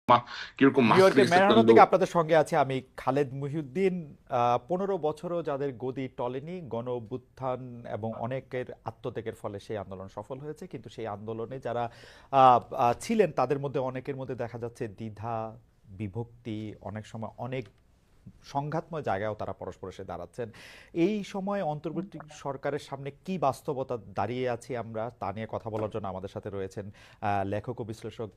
কিরকম নিউ ইয়র্কের মাসলিস একটা ম্যানহাটন থেকে লোক। আপনাদের সঙ্গে আছে আমি খালেদ মহিউদ্দিন। 15 বছরও যাদের গদি টলেনি, গণ অভ্যুত্থান এবং অনেকের আত্মত্যাগের ফলে সেই আন্দোলন সফল হয়েছে, কিন্তু সেই আন্দোলনে যারা ছিলেন তাদের মধ্যে অনেকের মধ্যে দেখা যাচ্ছে দ্বিধা, বিভক্তি, অনেক সময় অনেক সংঘাতময় জায়গায়ও তারা পরস্পর এসে দাঁড়াচ্ছেন। এই সময় অন্তর্বর্তী সরকারের সামনে কি বাস্তবতা দাঁড়িয়ে আছি আমরা, তা নিয়ে কথা বলার জন্য আমাদের সাথে রয়েছেন লেখক ও বিশ্লেষক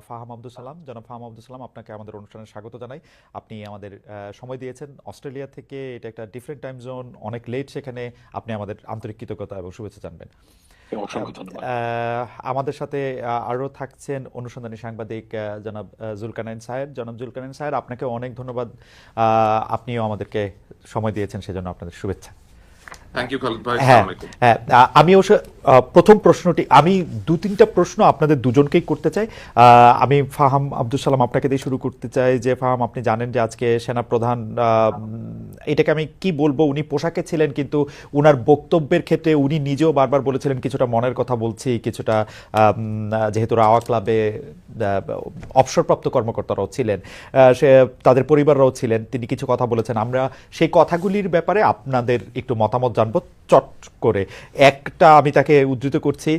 ফাহাম আব্দুল সালাম। জনাব ফাহাম আব্দুল সালাম, আপনাকে আমাদের অনুষ্ঠানে স্বাগত জানাই। আপনি আমাদের সময় দিয়েছেন অস্ট্রেলিয়া থেকে, এটা একটা ডিফারেন্ট টাইম জোন, অনেক লেট, সেখানে আপনি আমাদের আন্তরিক কৃতজ্ঞতা এবং শুভেচ্ছা জানবেন। অসংখ্য ধন্যবাদ। আমাদের সাথে আরও থাকছেন অনুসন্ধানী সাংবাদিক জনাব জুলকারনাইন সাহেব। জনাব জুলকারনাইন সাহেব, আপনাকে অনেক ধন্যবাদ, আপনিও আমাদেরকে সময় দিয়েছেন, সেজন্য আপনাদের শুভেচ্ছা। থ্যাংক ইউ খালিদ ভাই, হ্যাঁ, আসসালামু আলাইকুম। হ্যাঁ, আমি অবশ্য প্রথম প্রশ্নটি আমি দু তিনটা প্রশ্ন আপনাদের দুজনকেই করতে চাই। আমি ফাহাম আব্দুল সালাম আপনাকে দিয়ে শুরু করতে চাই। যে ফাহাম, আপনি জানেন যে আজকে সেনাপ্রধান, এটাকে আমি কি বলবো, উনি পোশাকে ছিলেন কিন্তু উনার বক্তব্যের ক্ষেত্রে উনি নিজেও বারবার বলেছিলেন কিছুটা মনের কথা বলছি, কিছুটা যেহেতু রাওয়া ক্লাবে অবসরপ্রাপ্ত কর্মকর্তারাও ছিলেন, সে তাদের পরিবাররাও ছিলেন, তিনি কিছু কথা বলেছেন। আমরা সেই কথাগুলির ব্যাপারে আপনাদের একটু মতামত জানবো চট করে। একটা আমি তাকে উদ্ধৃত করছি,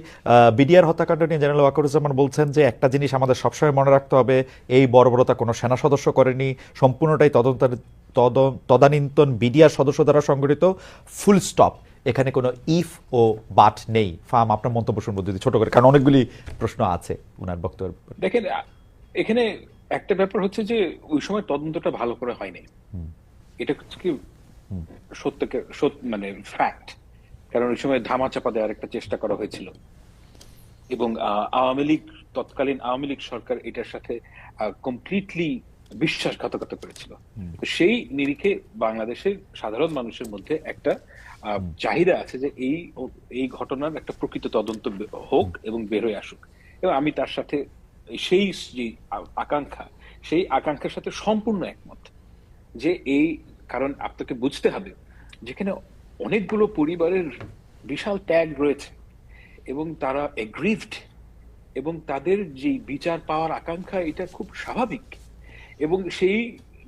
বিডিআর হত্যাকাণ্ড নিয়ে জেনারেল ওয়াকারুজ্জামান বলছেন যে একটা জিনিস আমাদের সবসময় মনে রাখতে হবে, এই বর্বরতা কোনো সেনা সদস্য করেনি, সম্পূর্ণটাই তদানীন্তন বিডিআর সদস্য দ্বারা সংগঠিত, ফুল স্টপ, এখানে কোনো ইফ ও বাট নেই। ফার্ম, আপনার মন্তব্য শুনবো যদি ছোট করে, কারণ অনেকগুলি প্রশ্ন আছে উনার বক্তব্যের। দেখেন, এখানে একটা ব্যাপার হচ্ছে যে ওই সময় তদন্তটা ভালো করে হয়নি। এটা হচ্ছে কি মানে ফ্যাক্ট। কারণ ওই সময় ধামাচাপা দেওয়ার একটা চেষ্টা করা হয়েছিল এবং আওয়ামী লীগ, তৎকালীন আওয়ামী লীগ সরকার এটার সাথে কমপ্লিটলি বিশ্বাসঘাতকতা করেছিল। তো সেই নিরিখে বাংলাদেশের সাধারণ মানুষের মধ্যে একটা চাহিদা আছে যে এই ঘটনার একটা প্রকৃত তদন্ত হোক এবং বের হয়ে আসুক। এবং আমি তার সাথে সেই যে আকাঙ্ক্ষা, সেই আকাঙ্ক্ষার সাথে সম্পূর্ণ একমত। যে কারণ আপনাকে বুঝতে হবে যেখানে অনেকগুলো পরিবারের বিশাল ত্যাগ রয়েছে এবং তারা এগ্রিভড, এবং তাদের যে বিচার পাওয়ার আকাঙ্ক্ষা, এটা খুব স্বাভাবিক। এবং সেই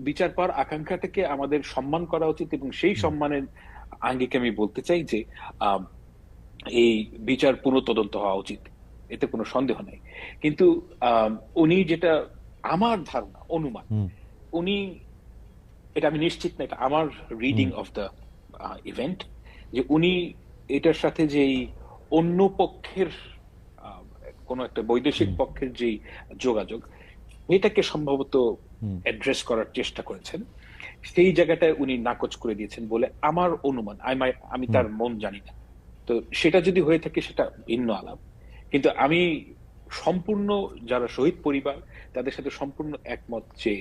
বিচার পাওয়ার আকাঙ্ক্ষাটাকে আমাদের সম্মান করা উচিত, এবং সেই সম্মানের আঙ্গিকে আমি বলতে চাই যে এই বিচার পুনঃতদন্ত হওয়া উচিত, এতে কোনো সন্দেহ নেই। কিন্তু উনি যেটা, আমার ধারণা, অনুমান, উনি, এটা আমি নিশ্চিত না, এটা আমার রিডিং অফ দ্য ইভেন্ট, যে উনি এটার সাথে যেই অন্য পক্ষের কোন একটা বৈদেশিক পক্ষের যেই যোগাযোগ, এটাকে সম্ভবত অ্যাড্রেস করার চেষ্টা করেছেন। সেই জায়গাটায় উনি নাকচ করে দিয়েছেন বলে আমার অনুমান। আমি তার মন জানি না, তো সেটা যদি হয়ে থাকে সেটা ভিন্ন আলাপ। কিন্তু আমি সম্পূর্ণ, যারা শহীদ পরিবার তাদের সাথে সম্পূর্ণ একমত যে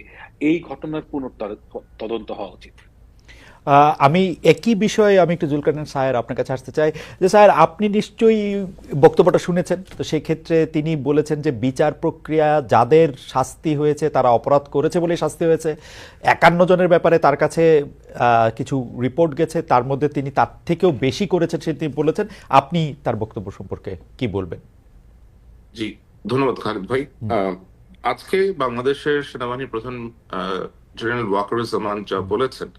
এই ঘটনার তদন্ত হওয়া উচিত। আমি একই বিষয়ে আমি একটু জুলকারনাইন স্যার আপনার কাছে আসতে চাই। যে স্যার, আপনি নিশ্চয়ই বক্তব্যটা শুনেছেন, তো সেই ক্ষেত্রে তিনি বলেছেন যে বিচার প্রক্রিয়া, যাদের শাস্তি হয়েছে তারা অপরাধ করেছে বলে শাস্তি হয়েছে। 51 জনের ব্যাপারে তার কাছে কিছু রিপোর্ট গেছে, তার মধ্যে তিনি তার থেকেও বেশি করেছেন সে তিনি বলেছেন। আপনি তার বক্তব্য সম্পর্কে কি বলবেন? জি, ধন্যবাদ খালিদ ভাই। আজকে বাংলাদেশের সেনাবাহিনীর প্রধান জেনারেল ওয়াকারুজ্জামান যা বলেছেন,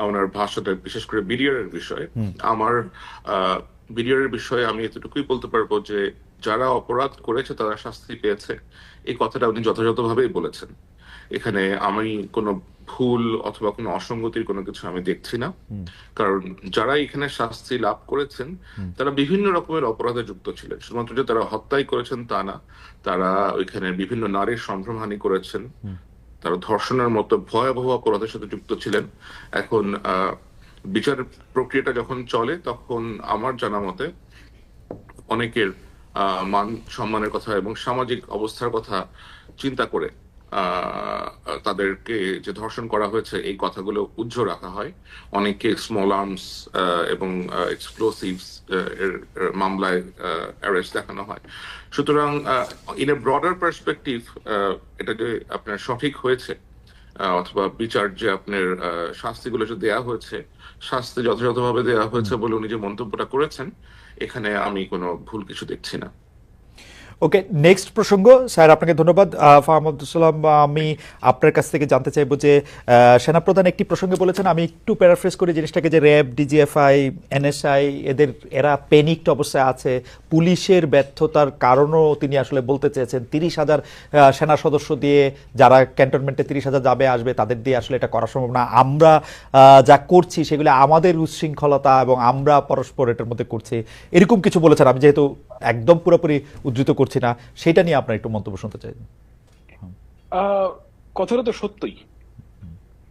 ওনার ভাষাটা, বিশেষ করে বিডিআর এর বিষয়ে, আমার বিডিআর এর বিষয়ে আমি এতটুকুই বলতে পারবো যে যারা অপরাধ করেছে তারা শাস্তি পেয়েছে, এই কথাটা উনি যথাযথভাবেই বলেছেন। এখানে আমি কোনো ভুল অথবা কোনো অসঙ্গতির কোনো কিছু আমি দেখছি না। কারণ যারা এখানে শাস্তি লাভ করেছেন তারা বিভিন্ন রকমের অপরাধে যুক্ত ছিলেন। শুধুমাত্র যে তারা হত্যাই করেছেন তা না, তারা ওইখানে বিভিন্ন নারীর সম্ভ্রমহানি করেছেন, তারা ধর্ষণের মতো ভয়াবহ অপরাধের সাথে যুক্ত ছিলেন। এখন বিচার প্রক্রিয়াটা যখন চলে তখন আমার জানা মতে অনেকের মান সম্মানের কথা এবং সামাজিক অবস্থার কথা চিন্তা করে তাদেরকে যে ধর্ষণ করা হয়েছে এই কথাগুলো উজ্জ্ব রাখা হয়। অনেকে স্মল আর্মস এবং এক্সপ্লোসিভস এর মামলায় অ্যারেস্ট দেখানো হয়। সুতরাং ইন এ ব্রডার পার্সপেক্টিভ, এটা যে আপনার সঠিক হয়েছে অথবা বিচার যে আপনার শাস্তিগুলো যে দেয়া হয়েছে, শাস্তি যথাযথভাবে দেয়া হয়েছে বলে উনি যে মন্তব্যটা করেছেন, এখানে আমি কোনো ভুল কিছু দেখছি না। ওকে, নেক্সট প্রসঙ্গ স্যার, আপনাকে ধন্যবাদ। ফাহাম আব্দুল সালাম, আমি আপনার কাছ থেকে জানতে চাইবো যে সেনাপ্রধান একটি প্রসঙ্গে বলেছেন, আমি একটু প্যারাফ্রেজ করি জিনিসটাকে, যে র্যাব, ডিজিএফআই, এনএসআই এরা প্যানিকড অবস্থায় আছে, পুলিশের ব্যর্থতার কারণও তিনি আসলে বলতে চেয়েছেন। 30,000 সেনা সদস্য দিয়ে যারা ক্যান্টনমেন্টে 30,000 যাবে আসবে তাদের দিয়ে আসলে এটা করা সম্ভব না। আমরা যা করছি সেগুলো আমাদের উচ্ছৃঙ্খলতা এবং আমরা পরস্পর এটার মধ্যে করছি, এরকম কিছু বলেছেন। আমি যেহেতু একদম পুরোপুরি উদ্ধৃত করছি না, সেটা নিয়ে আপনার একটু মন্তব্য শুনতে চাই। কথাটা তো সত্যই,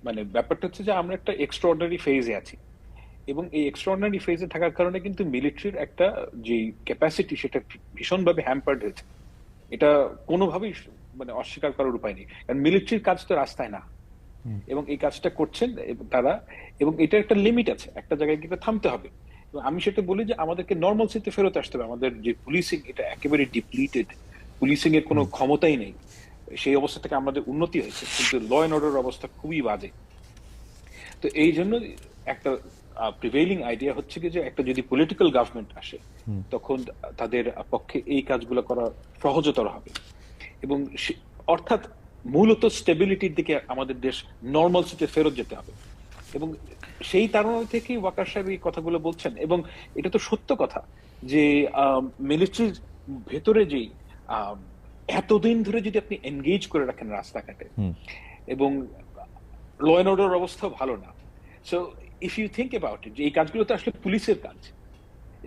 মানে ব্যাপারটা হচ্ছে যে আমরা একটা এক্সট্রাঅর্ডিনারি ফেজে আছি, এবং এই এক্সট্রাঅর্ডিনারি ফেজে থাকার কারণে কিন্তু মিলিটারির একটা যে ক্যাপাসিটি সেটা ভীষণভাবে হ্যাম্পার্ড হয়েছে। এটা কোনোভাবেই মানে অস্বীকার করার উপায় নেই, কারণ মিলিটারির কাজ তো রাস্তায় না, এবং এই কাজটা করছেন তারা, এবং এটা একটা লিমিট আছে, একটা জায়গায় গিয়ে থামতে হবে। আমি সেটা বলি যে আমাদেরকে নর্মালসিতে ফেরত আসতে হবে। আমাদের যে পুলিশিং এটা একেবারে ডিপ্লিটেড, পুলিশিং এর কোনো ক্ষমতাই নেই। সেই অবস্থা থেকে আমাদের উন্নতি হয়েছে, কিন্তু ল এন্ড অর্ডার অবস্থা খুবই বাজে। তো এই জন্য একটা প্রিভেইলিং আইডিয়া হচ্ছে কি যে একটা যদি পলিটিক্যাল গভর্নমেন্ট আসে তখন তাদের পক্ষে এই কাজগুলো করা সহজতর হবে, এবং অর্থাৎ মূলত স্টেবিলিটির দিকে আমাদের দেশ নর্মালসিতে ফেরত যেতে হবে। এবং সেই কারণ থেকে ওয়াকার সাহেব এই কথাগুলো বলছেন, এবং এটা তো সত্য কথা যে মিলিটারির ভেতরে যেই এতদিন ধরে যদি আপনি এনগেজ করে রাখেন রাস্তাঘাটে, এবং ল এন্ড অর্ডার অবস্থা ভালো না, so if you think about it, যে এই কাজগুলো তো আসলে পুলিশের কাজ,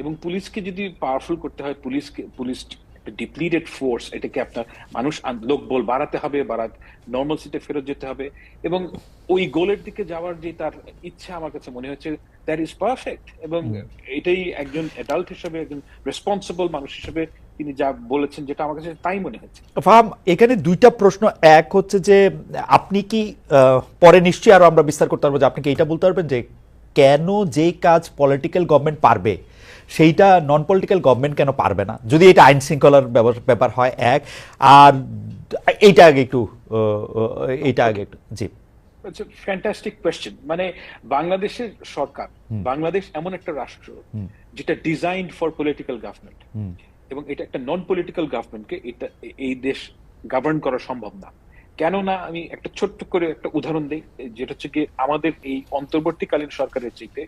এবং পুলিশকে যদি পাওয়ারফুল করতে হয়, পুলিশ ডিপ্লিটেড ফোর্স, এটাকে আপনার মানুষ লোকবল বাড়াতে হবে, নর্মালসিতে ফেরত যেতে হবে, এবং ওই গোলের দিকে যাওয়ার যে তার ইচ্ছা আমার কাছে মনে হচ্ছে দ্যাট ইজ পারফেক্ট। এবং এটাই একজন অ্যাডাল্ট হিসেবে, একজন রেসপন্সিবল মানুষ হিসেবে তিনি যা বলেছেন, যেটা আমার কাছে তাই মনে হচ্ছে। ফাহাম, এখানে দুইটা প্রশ্ন। এক হচ্ছে যে আপনি কি পরে নিশ্চয়ই আরো আমরা বিস্তার করতে পারবো, যে আপনি কি এটা বলতে পারবেন যে কেন যেই কাজ পলিটিক্যাল গভর্নমেন্ট পারবে সেইটা নন পলিটিক্যাল গভর্নমেন্ট কেন পারবে না, যদি এটা আইন শৃঙ্খলার ব্যাপার হয়? এক, আর এইটা আগে একটু জি। Fantastic question. মানে বাংলাদেশের সরকার, বাংলাদেশ এমন একটা রাষ্ট্র যেটা ডিজাইনড ফর পলিটিক্যাল গভর্নমেন্ট, এবং এটা একটা নন পলিটিক্যাল গভর্নমেন্টকে এই দেশ গভর্ন করা সম্ভব না। কেননা আমি একটা ছোট্ট করে একটা উদাহরণ দিই, যেটা হচ্ছে কি আমাদের এই অন্তর্বর্তীকালীন সরকারের চাইতে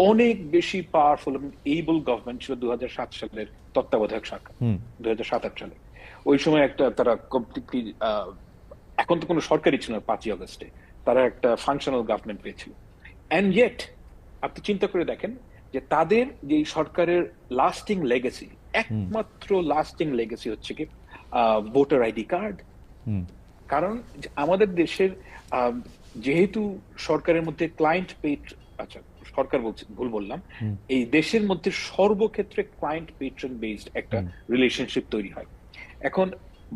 অনেক বেশি পাওয়ারফুল এবং এবল গভর্নমেন্ট ছিল 2007 সালের তত্ত্বাবধায়ক সরকার। 2007-8 সালে ওই সময় একটা তারা কমপ্লিটলি, এখন তো কোনো সরকারই ছিল না 5ই আগস্টে, তারা একটা ফাংশনাল গভর্নমেন্ট পেয়েছিল। এন্ড ইয়েট আপনি চিন্তা করে দেখেন যে তাদের যে সরকারের লাস্টিং লেগেসি, একমাত্র লাস্টিং লেগেসি হচ্ছে কি ভোটার আইডি কার্ড। কারণ আমাদের দেশের যেহেতু সরকারের মধ্যে ক্লায়েন্ট পেড, আচ্ছা সরকার বলছে ভুল বললাম, এই দেশের মধ্যে সর্বক্ষেত্রে ক্লায়েন্ট পেট্রন বেসড একটা রিলেশনশিপ তৈরি হয়। এখন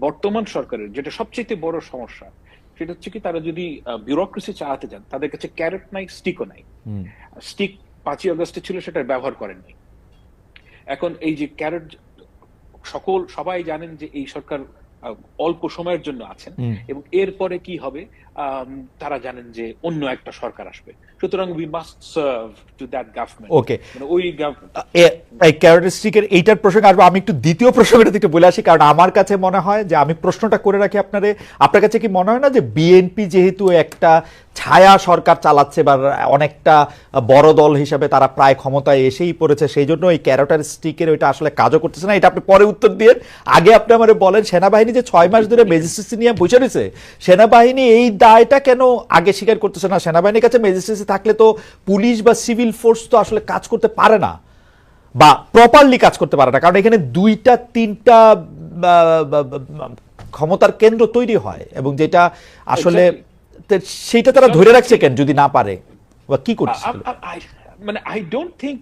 বর্তমান সরকারের যেটা সবচেয়ে বড় সমস্যা, সেটা হচ্ছে কি তারা যদি বিউরোক্রেসি চালাতে যান, তাদের কাছে ক্যারেট নাই, স্টিকও নাই। স্টিক 5ই আগস্টে ছিল, সেটা ব্যবহার করেননি। এখন এই যে ক্যারেট, সবাই জানেন যে এই সরকার অল্প সময়ের জন্য আছেন, এবং এরপরে কি হবে তারা জানেন যে অন্য একটা সরকার আসবে, সুতরাং we must serve to that government. Okay, মানে ওই এই ক্যারেক্টারিস্টিকের এইটার প্রসঙ্গে আসবো। আমি একটু দ্বিতীয় প্রসঙ্গটা একটু বলে আসি, কারণ আমার কাছে মনে হয় যে আমি প্রশ্নটা করে রাখি আপনার কাছে কি মনে হয় না যে বিএনপি যেহেতু একটা ছায়া সরকার চালাচ্ছে বা অনেকটা বড় দল হিসাবে তারা প্রায় ক্ষমতায় এসেই পড়েছে, সেই জন্য এই ক্যারেক্টারিস্টিকের ওইটা আসলে কাজও করতেছে না? এটা আপনি পরে উত্তর দিয়ে, আগে আপনি আমার বলেন সেনাবাহিনী যে 6 মাস ধরে ম্যাজিস্ট্রেসি নিয়ে বসে রয়েছে, সেনাবাহিনী এই দায়টা কেন আগে স্বীকার করতেছে না? সেনাবাহিনীর কাছে ম্যাজিস্ট্রেসি থাকলে তো পুলিশ বা সিভিল ফোর্স তো আসলে কাজ করতে পারে না, বা প্রপারলি কাজ করতে পারে না, কারণ এখানে 2-3টা ক্ষমতার কেন্দ্র তৈরি হয়, এবং যেটা আসলে সেইটা তারা ধরে রাখছে কেন যদি না পারে, বা কি করছে? মানে আই ডোন্ট থিংক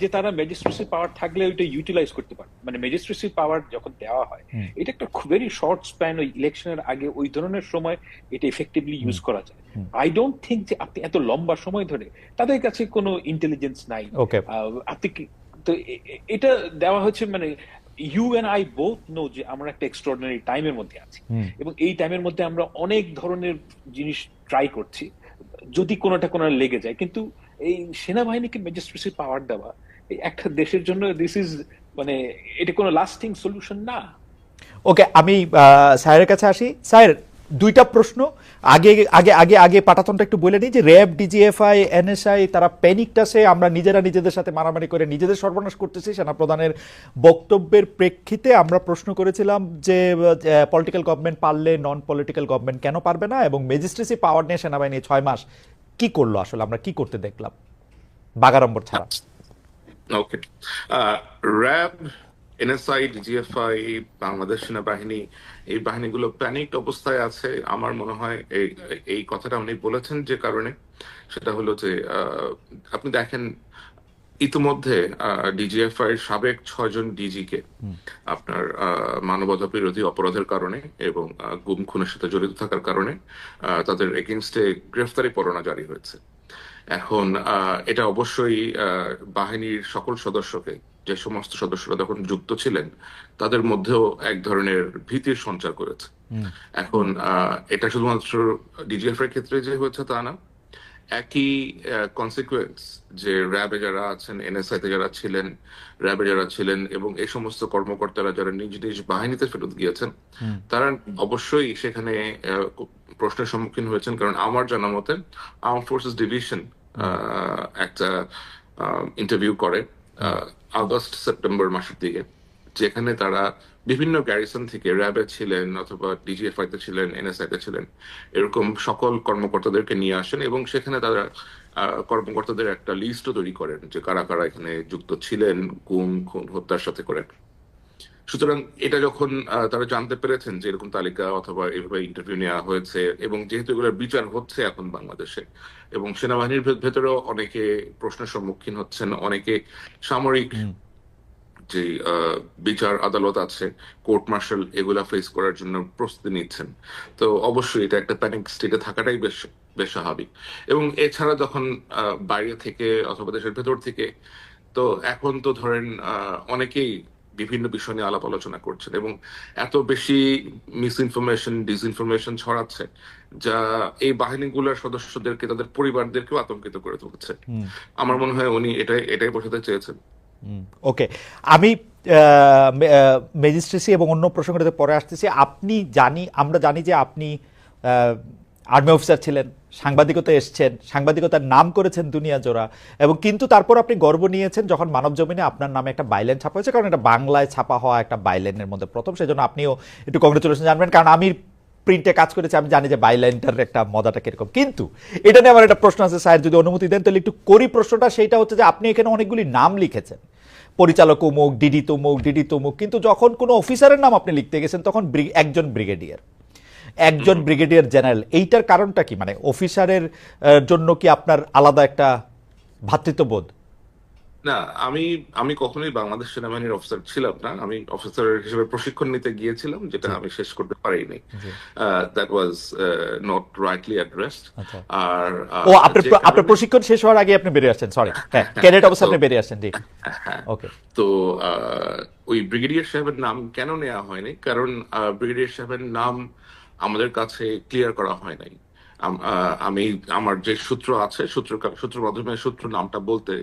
যে তারা ম্যাজিস্ট্রেসি পাওয়ার থাকলে ওইটা ইউটিলাইজ করতে পারে। মানে ম্যাজিস্ট্রেসি পাওয়ার যখন দেওয়া হয়, এটা একটা ভেরি শর্ট স্প্যান, ওই ইলেকশনের আগে ওই ধরনের সময় এটা এফেক্টিভলি ইউজ করা যায়। আই ডোন্ট থিংক যে আপনি এত লম্বা সময় ধরে, তাদের কাছে কোনো ইন্টেলিজেন্স নাই, আপনি তো এটা দেওয়া হচ্ছে। মানে you and I both know যে আমরা একটা এক্সট্রাঅর্ডিনারি টাইমের মধ্যে আছি, এবং এই টাইমের মধ্যে আমরা অনেক ধরনের জিনিস ট্রাই করছি, যদি কোনোটা লেগে যায়। কিন্তু এই সেনাবাহিনীকে ম্যাজিস্ট্রেসি পাওয়ার দেওয়া একটা দেশের জন্য, দিস ইজ মানে এটা কোনো লাস্টিং সলিউশন না। ওকে, আমি স্যারের কাছে আসি। স্যার, দুইটা প্রশ্ন। আগে আগে আগে আগে পাটাতনটা একটু বলে নিই যে র্যাব, ডিজিএফআই, এনএসআই তারা প্যানিকটাসে আমরা নিজেরা নিজেদের সাথে মারামারি করে নিজেদের সর্বনাশ করতেছি। সেনাপ্রধানের বক্তব্যের প্রেক্ষিতে আমরা প্রশ্ন করেছিলাম যে পলিটিক্যাল গভর্নমেন্ট পারলে নন পলিটিক্যাল গভর্নমেন্ট কেন পারবে না, এবং ম্যাজিস্ট্রেসি পাওয়ার নিয়ে সেনাবাহিনী 6 মাস কি করলো, আসলে আমরা কি করতে দেখলাম বাগাড়ম্বর ছাড়া? ওকে, র্যাব, এনএসআই, ডিজিএফআই, বাংলাদেশ সেনাবাহিনী, এই বাহিনীগুলো প্যানিক অবস্থায় আছে। আমার মনে হয় এই এই কথাটা উনি বলেছেন যে কারণে, সেটা হলো যে আপনি দেখেন ইতিমধ্যে ডিজিএফআই এর সাবেক 6 জন ডিজিকে আপনার মানবতা বিরোধী অপরাধের কারণে এবং গুম খুনের সাথে জড়িত থাকার কারণে তাদের এগেইনস্টে গ্রেফতারি পরোয়ানা জারি হয়েছে। এখন এটা অবশ্যই বাহিনীর সকল সদস্যকে, যে সমস্ত সদস্যরা তখন যুক্ত ছিলেন, তাদের মধ্যেও এক ধরনের ভীতির সঞ্চার করেছে। এখন এটা শুধুমাত্র ডিজিএফ এর ক্ষেত্রে যে হয়েছে তা না, একই কনসিকুয়েন্স যে র্যাবে যারা আছেন, এনএসআই তে যারা ছিলেন, র্যাবে যারা ছিলেন এবং এই সমস্ত কর্মকর্তারা যারা নিজ নিজ বাহিনীতে ফেরত গিয়েছেন, তারা অবশ্যই সেখানে প্রশ্নের সম্মুখীন হয়েছেন। কারণ আমার জানা মতে আর্ম ফোর্সেস ডিভিশন একটা ইন্টারভিউ করে আগস্ট সেপ্টেম্বর মাসের দিকে, যেখানে তারা বিভিন্ন গ্যারিসন থেকে র্যাবে ছিলেন অথবা ডিজিএফআই তে ছিলেন, এনএসআই তে ছিলেন, এরকম সকল কর্মকর্তাদেরকে নিয়ে আসেন এবং সেখানে তারা কর্মকর্তাদের একটা লিস্টও তৈরি করেন যে কারা কারা এখানে যুক্ত ছিলেন গুম খুন হত্যার সাথে করেন। সুতরাং এটা যখন তারা জানতে পেরেছেন যে এরকম তালিকা অথবা এভাবে ইন্টারভিউ নেওয়া হয়েছে, এবং যেহেতু এগুলোর বিচার হচ্ছে এখন বাংলাদেশে, এবং সেনাবাহিনীর ভেতরেও অনেকে প্রশ্নের সম্মুখীন হচ্ছেন, অনেকে সামরিক যে বিচার আদালত আছে, কোর্ট মার্শাল, এগুলা ফেস করার জন্য প্রস্তুতি নিচ্ছেন। তো অবশ্যই এটা একটা প্যানিক স্টেটে থাকাটাই বেশ বেশ স্বাভাবিক। এবং এছাড়া যখন বাইরে থেকে অথবা দেশের ভেতর থেকে, তো এখন তো ধরেন অনেকেই বিভিন্ন বিষয় নিয়ে আলাপ আলোচনা করছেন এবং এত বেশি মিস ইনফরমেশন, ডিসইনফরমেশন ছড়াচ্ছে যা এই বাহিনীগুলোর সদস্যদেরকে, তাদের পরিবারদেরকেও আতঙ্কিত করে তুলছে। আমার মনে হয় উনি এটাই এটাই বোঝাতে চেয়েছেন। ওকে, আমি ম্যাজিস্ট্রেসি এবং অন্য প্রসঙ্গটাতে পরে আসতেছি। আমরা জানি যে আপনি আর্মি অফিসার ছিলেন, সাংবাদিকতা এসছেন, সাংবাদিকতার নাম করেছেন দুনিয়া জোড়া, এবং কিন্তু তারপর আপনি গর্ব নিয়েছেন যখন মানব জমিনে আপনার নামে একটা বাইলেন ছাপা হয়েছে, কারণ এটা বাংলায় ছাপা হওয়া একটা বাইলেনের মধ্যে প্রথম, সেজন্য আপনিও একটু কংগ্রেচুলেশন জানবেন। কারণ আমি প্রিন্টে কাজ করেছি, আমি জানি যে বাইলাইনটার একটা মজাটা কিরকম। কিন্তু এটা নিয়ে আমার একটা প্রশ্ন আছে, স্যার যদি অনুমতি দেন তাহলে একটু করি প্রশ্নটা। সেইটা হচ্ছে যে আপনি এখানে অনেকগুলি নাম লিখেছেন, পরিচালক অমুক, ডিডি তমুক, ডিডি তমুক, কিন্তু যখন কোনো অফিসারের নাম আপনি লিখতে গেছেন তখন একজন ব্রিগেডিয়ার, একজন ব্রিগেডিয়ার জেনারেল। এইটার কারণটা কি? মানে অফিসারের জন্য কি আপনার আলাদা একটা ভ্রাতৃত্ববোধ? না, আমি আমি কখনোই বাংলাদেশ সেনাবাহিনীর অফিসার ছিলাম না। আমি অফিসার হিসেবে প্রশিক্ষণ নিতে গিয়েছিলাম, যেটা আমি শেষ করতে পারিনি। That was not rightly addressed. আর ও, আপনার প্রশিক্ষণ শেষ হওয়ার আগে আপনি বেরিয়ে আসছেন, সরি, হ্যাঁ, ক্যাডেট অবস্থায় আপনি বেরিয়ে আসছেন। ঠিক, ওকে। তো ওই ব্রিগেডিয়ার সাহেবের নাম কেন নেওয়া হয়নি? কারণ ব্রিগেডিয়ার সাহেবের নাম আমাদের কাছে ক্লিয়ার করা হয় নাই। আমি আমার যে সূত্র আছে, সূত্র মাধ্যমে সূত্র নামটা বলতে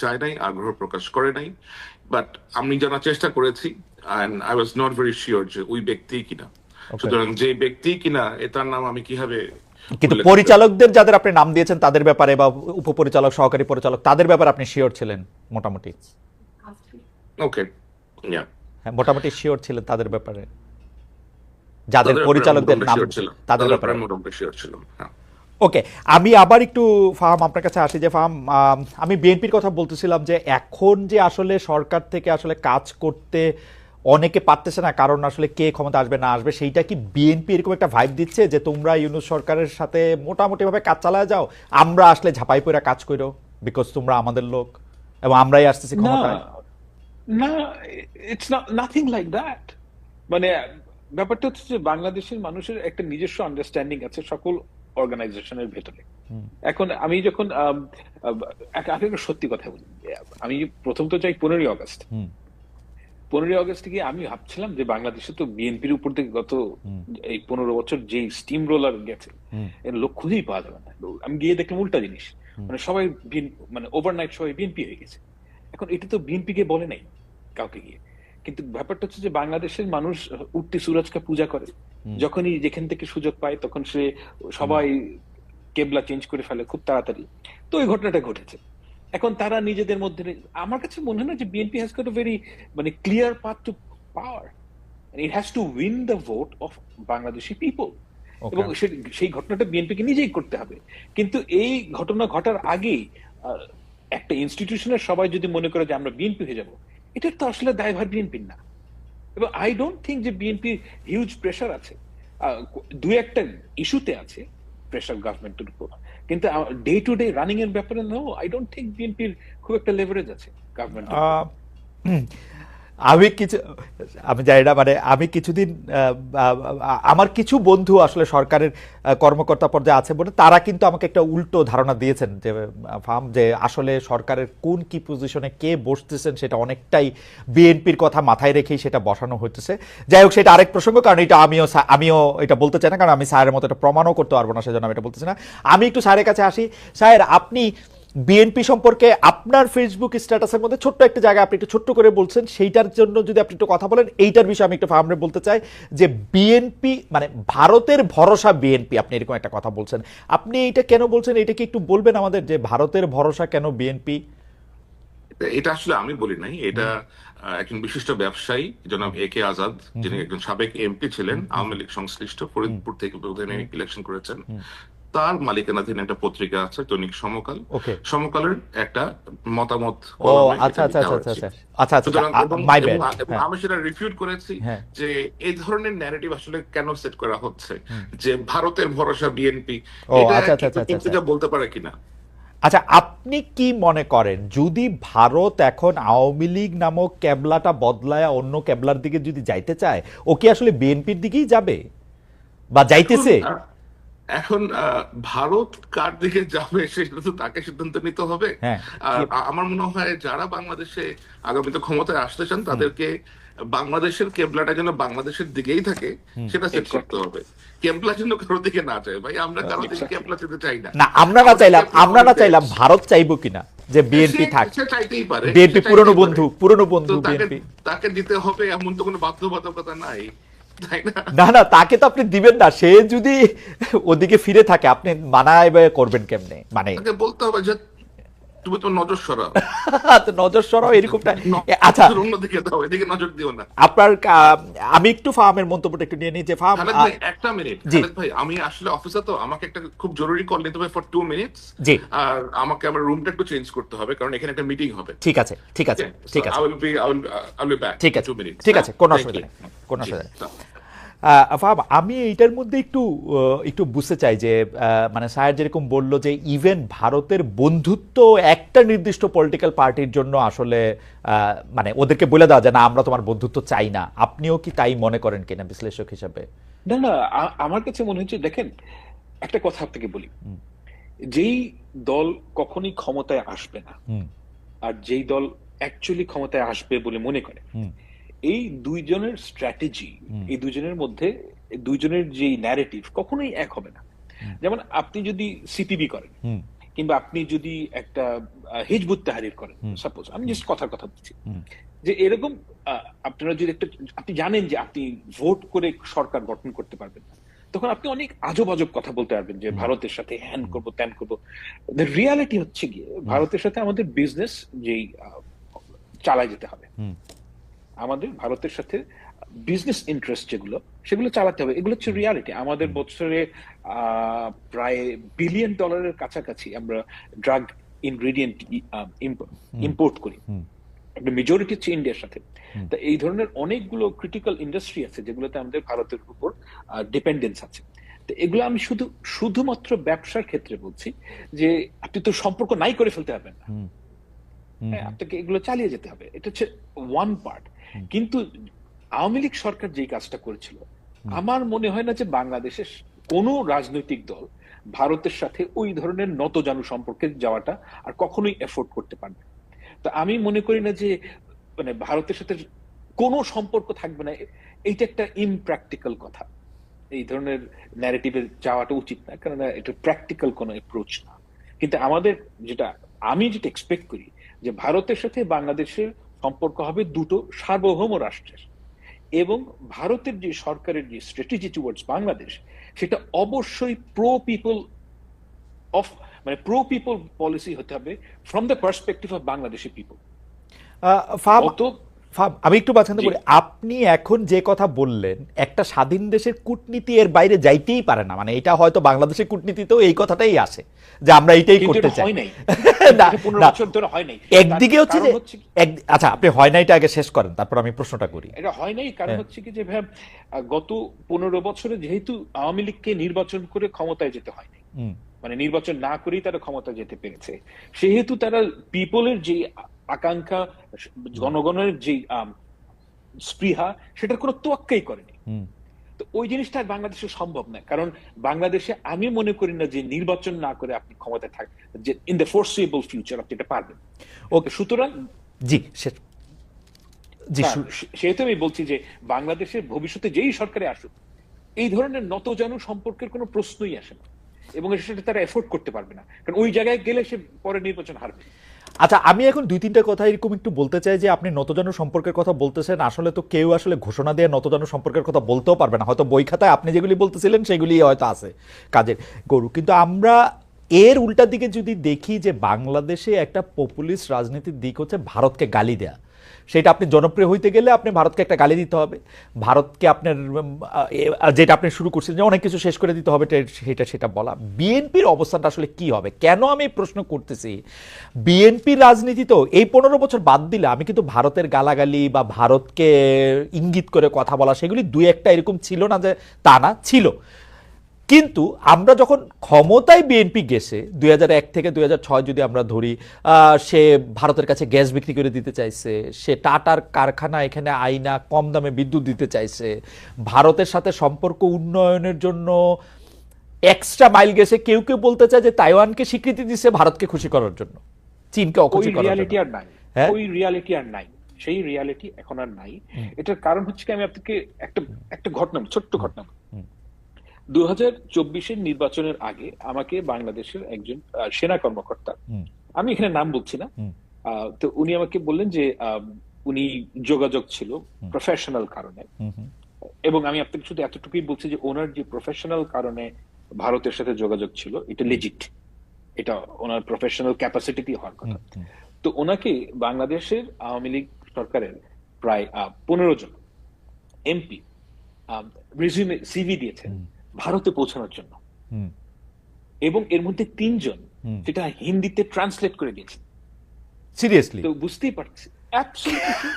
চায় নাই, আগ্রহ প্রকাশ করে নাই। বাট আমি জানার চেষ্টা করেছি, and I was not very sure যে ওই ব্যক্তি কিনা। সুতরাং যে ব্যক্তি কিনা, তার নাম আমি কিভাবে। কিন্তু পরিচালকদের যাদের আপনি নাম দিয়েছেন তাদের ব্যাপারে, বা উপপরিচালক, সহকারী পরিচালক, তাদের ব্যাপারে আপনি শিওর ছিলেন মোটামুটি? ওকে, হ্যাঁ, মোটামুটি শিওর ছিলেন তাদের ব্যাপারে, যাদের পরিচালকদের নাম, তাদের ব্যাপারে মোটামুটি শিওর ছিলাম। হ্যাঁ। ওকে, আমি আবার একটু ফাহাম আপনার কাছে আসি। যে ফাহাম, আমি বিএনপির কথা বলতেছিলাম যে এখন যে আসলে সরকার থেকে আসলে কাজ করতে অনেকে পারতেছে না, কারণ আসলে কে ক্ষমতা আসবে না আসবে, সেইটা কি বিএনপি এরকম একটা ভাইব দিচ্ছে যে তোমরা ইউনূস সরকারের সাথে মোটামুটি ভাবে কাজ চালায় যাও, আমরা আসলে ঝাঁপাই পড়ে কাজ করো, বিকজ তোমরা আমাদের লোক এবং আমরাই আসতেছি ক্ষমতায়? না, ইটস নাথিং লাইক দ্যাট। মানে ব্যাপারটা হচ্ছে যে বাংলাদেশের মানুষের একটা নিজস্ব আন্ডারস্ট্যান্ডিং আছে সকল অর্গানাইজেশনের ভেতরে। এখন আমি যখন একটা সত্যি কথা বলি, আমি প্রথম তো চাই 15ই আগস্ট। 15ই আগস্টে গিয়ে আমি ভাবছিলাম যে বাংলাদেশে তো বিএনপির উপর থেকে গত এই 15 বছর যে স্টিম রোলার গেছে, এর লোক খুঁজেই পাওয়া যাবে না। আমি গিয়ে দেখলাম উল্টা জিনিস, মানে সবাই মানে ওভারনাইট সবাই বিএনপি হয়ে গেছে। এখন এটা তো বিএনপি কে বলে নাই কাউকে গিয়ে, কিন্তু ব্যাপারটা হচ্ছে যে বাংলাদেশের মানুষ উঠতি সুরজকে পূজা করে, যখনই যেখান থেকে সুযোগ পায় তখন সে সবাই কেবলা চেঞ্জ করে ফেলে খুব তাড়াতাড়ি। তো ওই ঘটনাটা ঘটেছে। এখন তারা নিজেদের মধ্যে, আমার কাছে মনে হয় না যে BNP has got a very মানে clear path to power, it has to win the vote of Bangladeshi people, এবং সেই ঘটনাটা বিএনপিকে নিজেই করতে হবে। কিন্তু এই ঘটনা ঘটার আগেই একটা ইনস্টিটিউশনের সবাই যদি মনে করে যে আমরা বিএনপি হয়ে যাব, এটার তো আসলে দায়ভার বিএনপির না। এবং আই ডোন্ট থিঙ্ক যে বিএনপি হিউজ প্রেশার আছে, দুই একটা ইস্যুতে আছে প্রেশার গভর্নমেন্টের উপর, কিন্তু ডে টু ডে রানিং এর ব্যাপারে নো, আই ডোন্ট থিঙ্ক বিএনপির খুব একটা লেভারেজ আছে গভর্নমেন্ট। আমি জানি না, মানে আমি কিছুদিন আমার কিছু বন্ধু আসলে সরকারের কর্মকর্তা পর্যায়ে আছে বলে তারা কিন্তু আমাকে একটা উল্টো ধারণা দিয়েছেন যে ফার্ম, যে আসলে সরকারের কোন কি পজিশনে কে বসতেছেন সেটা অনেকটাই বিএনপির কথা মাথায় রেখেই সেটা বসানো হইতেছে। যাই হোক, সেটা আরেক প্রসঙ্গ, কারণ এটা আমিও এটা বলতে চাই না, কারণ আমি স্যারের মতো এটা প্রমাণও করতে পারবো না, সেজন্য আমি এটা বলতেছি না। আমি একটু স্যারের কাছে আসি। স্যার, আপনি বিএনপি সম্পর্কে আপনার ফেসবুক স্ট্যাটাসের মধ্যে ছোট্ট একটা জায়গা আপনি একটু ছোট্ট করে বলছেন, সেইটার জন্য যদি আপনি একটু কথা বলেন, এইটার বিষয়ে আমি একটু ফার্মে বলতে চাই যে বিএনপি মানে ভারতের ভরসা বিএনপি, আপনি এরকম একটা কথা বলছেন, আপনি এইটা কেন বলছেন, এটা কি একটু বলবেন আমাদের, যে ভারতের ভরসা কেন বিএনপি? এটা আসলে আমি বলি নাই, এটা একজন বিশিষ্ট ব্যবসায়ী জনাব এ কে আজাদ, যিনি একজন সাবেক এমপি ছিলেন, আওয়ামী লীগ সংশ্লিষ্ট, ফরিদপুর থেকে ইলেকশন করেছেন, তার মালিকানাধীন একটা পত্রিকা আছে দৈনিক সমকাল, সমকালের একটা মতামত। আমি সেটা রিফিউট করেছি যে এই ধরনের ন্যারেটিভ আসলে কেন সেট করা হচ্ছে যে ভারতের ভরসা বিএনপি, এটা বলতে পারে কিনা। আচ্ছা, আপনি কি মনে করেন যদি ভারত এখন আওয়ামী লীগ নামক ক্যাবলাটা বদলায় অন্য ক্যাবলার দিকে যদি যাইতে চায়, ও কি আসলে বিএনপির দিকেই যাবে বা যাইতেছে? এখন ভারত কার দিকে যাবে সেটা তো তাকে সিদ্ধান্ত নিতে হবে। আমার মনে হয় যারা বাংলাদেশে আগামীতে ক্ষমতায় আসতে চান তাদেরকে বাংলাদেশের কেবলাটা যেন বাংলাদেশের দিকেই থাকে সেটা সেট করতে হবে। কেবলা যেন কারোর দিকে না যায়, ভাই আমরা কারোর দিকে কেবলা যেতে চাই না। আমরা না চাইলাম ভারত চাইবো কিনা যে বিএনপি থাকে, চাইতেই পারে, বিএনপি পুরনো বন্ধু বিএনপি, তাকে দিতে হবে এমন তো কোনো বাধ্যবাধকতা নাই, তাই না? না, তাকে তো আপনি দিবেন না, সে যদি ওদিকে ফিরে থাকে আপনি মানায় করবেন কেমনে? মানে বলতে হবে যে তুমি তো নজর সরাও, নজর সরাও এরকমটা। আচ্ছা, অন্যদিকে দাও, এদিকে নজর দিও না। আপনার আমি একটু ফার্মের মন্তব্যটা একটু নিয়ে নিই যে ফার্ম, একটা মিনিট ভাই, আমি আসলে অফিসে, তো আমাকে একটা খুব জরুরি কল নিতে হবে ফর 2 মিনিটস, আর আমাকে আমার রুমটা একটু চেঞ্জ করতে হবে কারণ এখানে একটা মিটিং হবে। ঠিক আছে I will be back ঠিক আছে 2 minutes। ঠিক আছে, কোনো অসুবিধা নেই। আমি এইটার মধ্যে একটু বুঝতে চাই যে মানে স্যার যেরকম বলল যে ইভেন ভারতের বন্ধুত্ব একটা নির্দিষ্ট পলিটিক্যাল পার্টির জন্য আসলে মানে ওদেরকে বলে দেওয়া যায় না আমরা তোমার বন্ধুত্ব চাই না, আপনিও কি তাই মনে করেন কিনা বিশ্লেষক হিসাবে? না, আমার কাছে মনে হচ্ছে, দেখেন একটা কথা আপনাকে বলি, যেই দল কখনই ক্ষমতায় আসবে না আর যেই দল অ্যাকচুয়ালি ক্ষমতায় আসবে বলে মনে করে, এই দুইজনের স্ট্র্যাটেজি, এই দুইজনের মধ্যে দুইজনের যে ন্যারেটিভ কখনোই এক হবে না। যেমন আপনি যদি সিপিবি করেন কিংবা আপনি যদি একটা হিজবুত তাহরির করেন, সাপোজ আমি জাস্ট কথার কথা বলছি, যে এরকম আপনারা যদি আপনি জানেন যে আপনি ভোট করে সরকার গঠন করতে পারবেন না, তখন আপনি অনেক আজব আজব কথা বলতে পারবেন যে ভারতের সাথে হ্যান করবো ত্যান করবো। রিয়ালিটি হচ্ছে গিয়ে ভারতের সাথে আমাদের বিজনেস যেই চালায় যেতে হবে, আমাদের ভারতের সাথে বিজনেস ইন্টারেস্ট যেগুলো সেগুলো চালাতে হবে, এগুলো হচ্ছে রিয়ালিটি। আমাদের বছরে প্রায় $1 বিলিয়ন কাছাকাছি আমরা ড্রাগ ইনগ্রেডিয়েন্ট ইম্পোর্ট করি, মেজরিটি হচ্ছে ইন্ডিয়ার সাথে। তা এই ধরনের অনেকগুলো ক্রিটিক্যাল ইন্ডাস্ট্রি আছে যেগুলোতে আমাদের ভারতের উপর ডিপেন্ডেন্স আছে। তো এগুলো আমি শুধুমাত্র ব্যবসার ক্ষেত্রে বলছি যে আপনি তো সম্পর্ক নাই করে ফেলতে পারবেন না, আপনাকে এগুলো চালিয়ে যেতে হবে, এটা হচ্ছে ওয়ান পার্ট। কিন্তু আওয়ামী লীগ সরকার যেই কাজটা করেছিল, আমার মনে হয় না যে বাংলাদেশের কোনো রাজনৈতিক দল ভারতের সাথে ওই ধরনের নতজানু সম্পর্কে যাওয়াটা আর কখনোই এফোর্ড করতে পারবে। তো আমি মনে করি না যে মানে ভারতের সাথে কোনো সম্পর্ক থাকবে না, এইটা একটা ইমপ্র্যাকটিক্যাল কথা। এই ধরনের ন্যারেটিভে যাওয়াটা উচিত না, কারণ এটা প্র্যাকটিক্যাল কোনো অ্যাপ্রোচ না। কিন্তু আমাদের আমি যেটা এক্সপেক্ট করি যে ভারতের সাথে বাংলাদেশের সম্পর্ক হবে দুটো সার্বভৌম রাষ্ট্রের, এবং ভারতের যে সরকারের যে স্ট্র্যাটেজি টুয়ার্ডস বাংলাদেশ সেটা অবশ্যই প্রো পিপল অফ, মানে প্রো পিপল পলিসি হতে হবে from the perspective of Bangladeshi people. Faham, অত আমি একটু বাছাতে জি। বলি, আপনি এখন যে কথা বললেন একটা স্বাধীন দেশের কূটনীতি এর বাইরে যাইতেই পারে না, মানে এটা হয়তো বাংলাদেশের কূটনীতিতেও এই কথাটাই আসে যে আমরা এটাই কিন্তু করতে এটা চাই। হয় নাই, না, এটা 15 না, বছর ধরে হয় নাই। একদিকে হচ্ছে যে কারণ হচ্ছে আচ্ছা আপনি হয় না এটা আগে শেষ করেন, তারপর আমি প্রশ্নটা করি। এটা হয় নাই কারণ হ্যাঁ। হচ্ছে কি যে ভাই, গত 15 বছরে যেহেতু আওয়ামী লীগকে নির্বাচন করে ক্ষমতায় যেতে হয় নাই, হুম, মানে নির্বাচন না করেই তারা ক্ষমতায় যেতে পেরেছে, সেহেতু তারা পিপলের যে আকাঙ্ক্ষা, জনগণের যে স্পৃহা, সেটার কোনো তোয়াক্কাই করেনি। হুম। তো ওই জিনিসটা আর বাংলাদেশে সম্ভব না, কারণ বাংলাদেশে আমি মনে করি না যে নির্বাচন না করে আপনি ক্ষমতায় থাকবেন, যে ইন দ্য ফোরসিবল ফিউচার আপনি এটা পারবেন। ওকে, সুতরাং জি শেষ, জি সেহেতু আমি বলছি যে বাংলাদেশের ভবিষ্যতে যেই সরকারে আসুক এই ধরনের নতজানু সম্পর্কের কোনো প্রশ্নই আসে না, এবং সেটা তারা এফোর্ড করতে পারবে না, কারণ ওই জায়গায় গেলে সে পরে নির্বাচন হারবে। আচ্ছা আমি এখন দুই তিনটা কথা এরকম একটু বলতে চাই যে আপনি নতজানু সম্পর্কের কথা বলতেছেন, আসলে তো কেউ আসলে ঘোষণা দিয়ে নতজানু সম্পর্কের কথা বলতেও পারবে না, হয়তো বই খাতায় আপনি যেগুলি বলতেছিলেন সেগুলি হয়তো আছে কাজের গরু, কিন্তু আমরা এর উল্টা দিকে যদি দেখি যে বাংলাদেশে একটা পপুলিস্ট রাজনীতির দিক হচ্ছে ভারতকে গালি দেয়া। সেটা আপনি জনপ্রিয় হইতে গেলে আপনি ভারতকে একটা গালি দিতে হবে, ভারতকে আপনার যেটা আপনি শুরু করছিলেন যে অনেক কিছু শেষ করে দিতে হবে, সেটা বলা। বিএনপির অবস্থানটা আসলে কি হবে? কেন আমি প্রশ্ন করতেছি, বিএনপির রাজনীতি তো এই 15 বছর বাদ দিলে আমি কিন্তু ভারতের গালাগালি বা ভারতকে ইঙ্গিত করে কথা বলা সেগুলি দুই একটা এরকম ছিল না যে তা না, ছিল। কিন্তু আমরা যখন ক্ষমতায় বিএনপি গেছে 2001 থেকে 2006 যদি আমরা ধরি, সে ভারতের কাছে গ্যাস বিক্রি করে দিতে চাইছে, সে টাটার কারখানা এখানে আইনা কম দামে বিদ্যুৎ দিতে চাইছে, ভারতের সাথে সম্পর্ক উন্নয়নের জন্য এক্সট্রা মাইল গেছে, কেউ কেউ বলতে চায় যে তাইওয়ানকে স্বীকৃতি দিচ্ছে ভারতকে খুশি করার জন্য, চীনকে ওই অখুশি করার রিয়ালিটি জন্য। আর নাই, হ্যাঁ, ওই রিয়ালিটি আর নাই, সেই রিয়ালিটি এখন আর নাই। এটার কারণ হচ্ছে কি, আমি আপনাকে একটা একটা ঘটনা, ছোট্ট ঘটনা। 2024-এর নির্বাচনের আগে আমাকে বাংলাদেশের একজন সেনা কর্মকর্তা, আমি এখানে নাম বলছি না, তো উনি আমাকে বললেন যে উনি যোগাযোগ ছিল প্রফেশনাল কারণে, এবং আমি আপনাকে শুধু এতটুকুই বলছি যে ওনার যে প্রফেশনাল কারণে ভারতের সাথে যোগাযোগ ছিল এটা লেজিট, এটা ওনার প্রফেশনাল ক্যাপাসিটি হওয়ার কথা। তো ওনাকে বাংলাদেশের আওয়ামী লীগ সরকারের প্রায় 15 জন এমপি রিজিউমে সিভি দিয়েছেন ভারতে পৌঁছানোর জন্য, এবং এর মধ্যে 3 জন সেটা হিন্দিতে ট্রান্সলেট করে দিয়েছেন। সিরিয়াসলি? তো বুঝতেই পারছি, অ্যাবসলিউটলি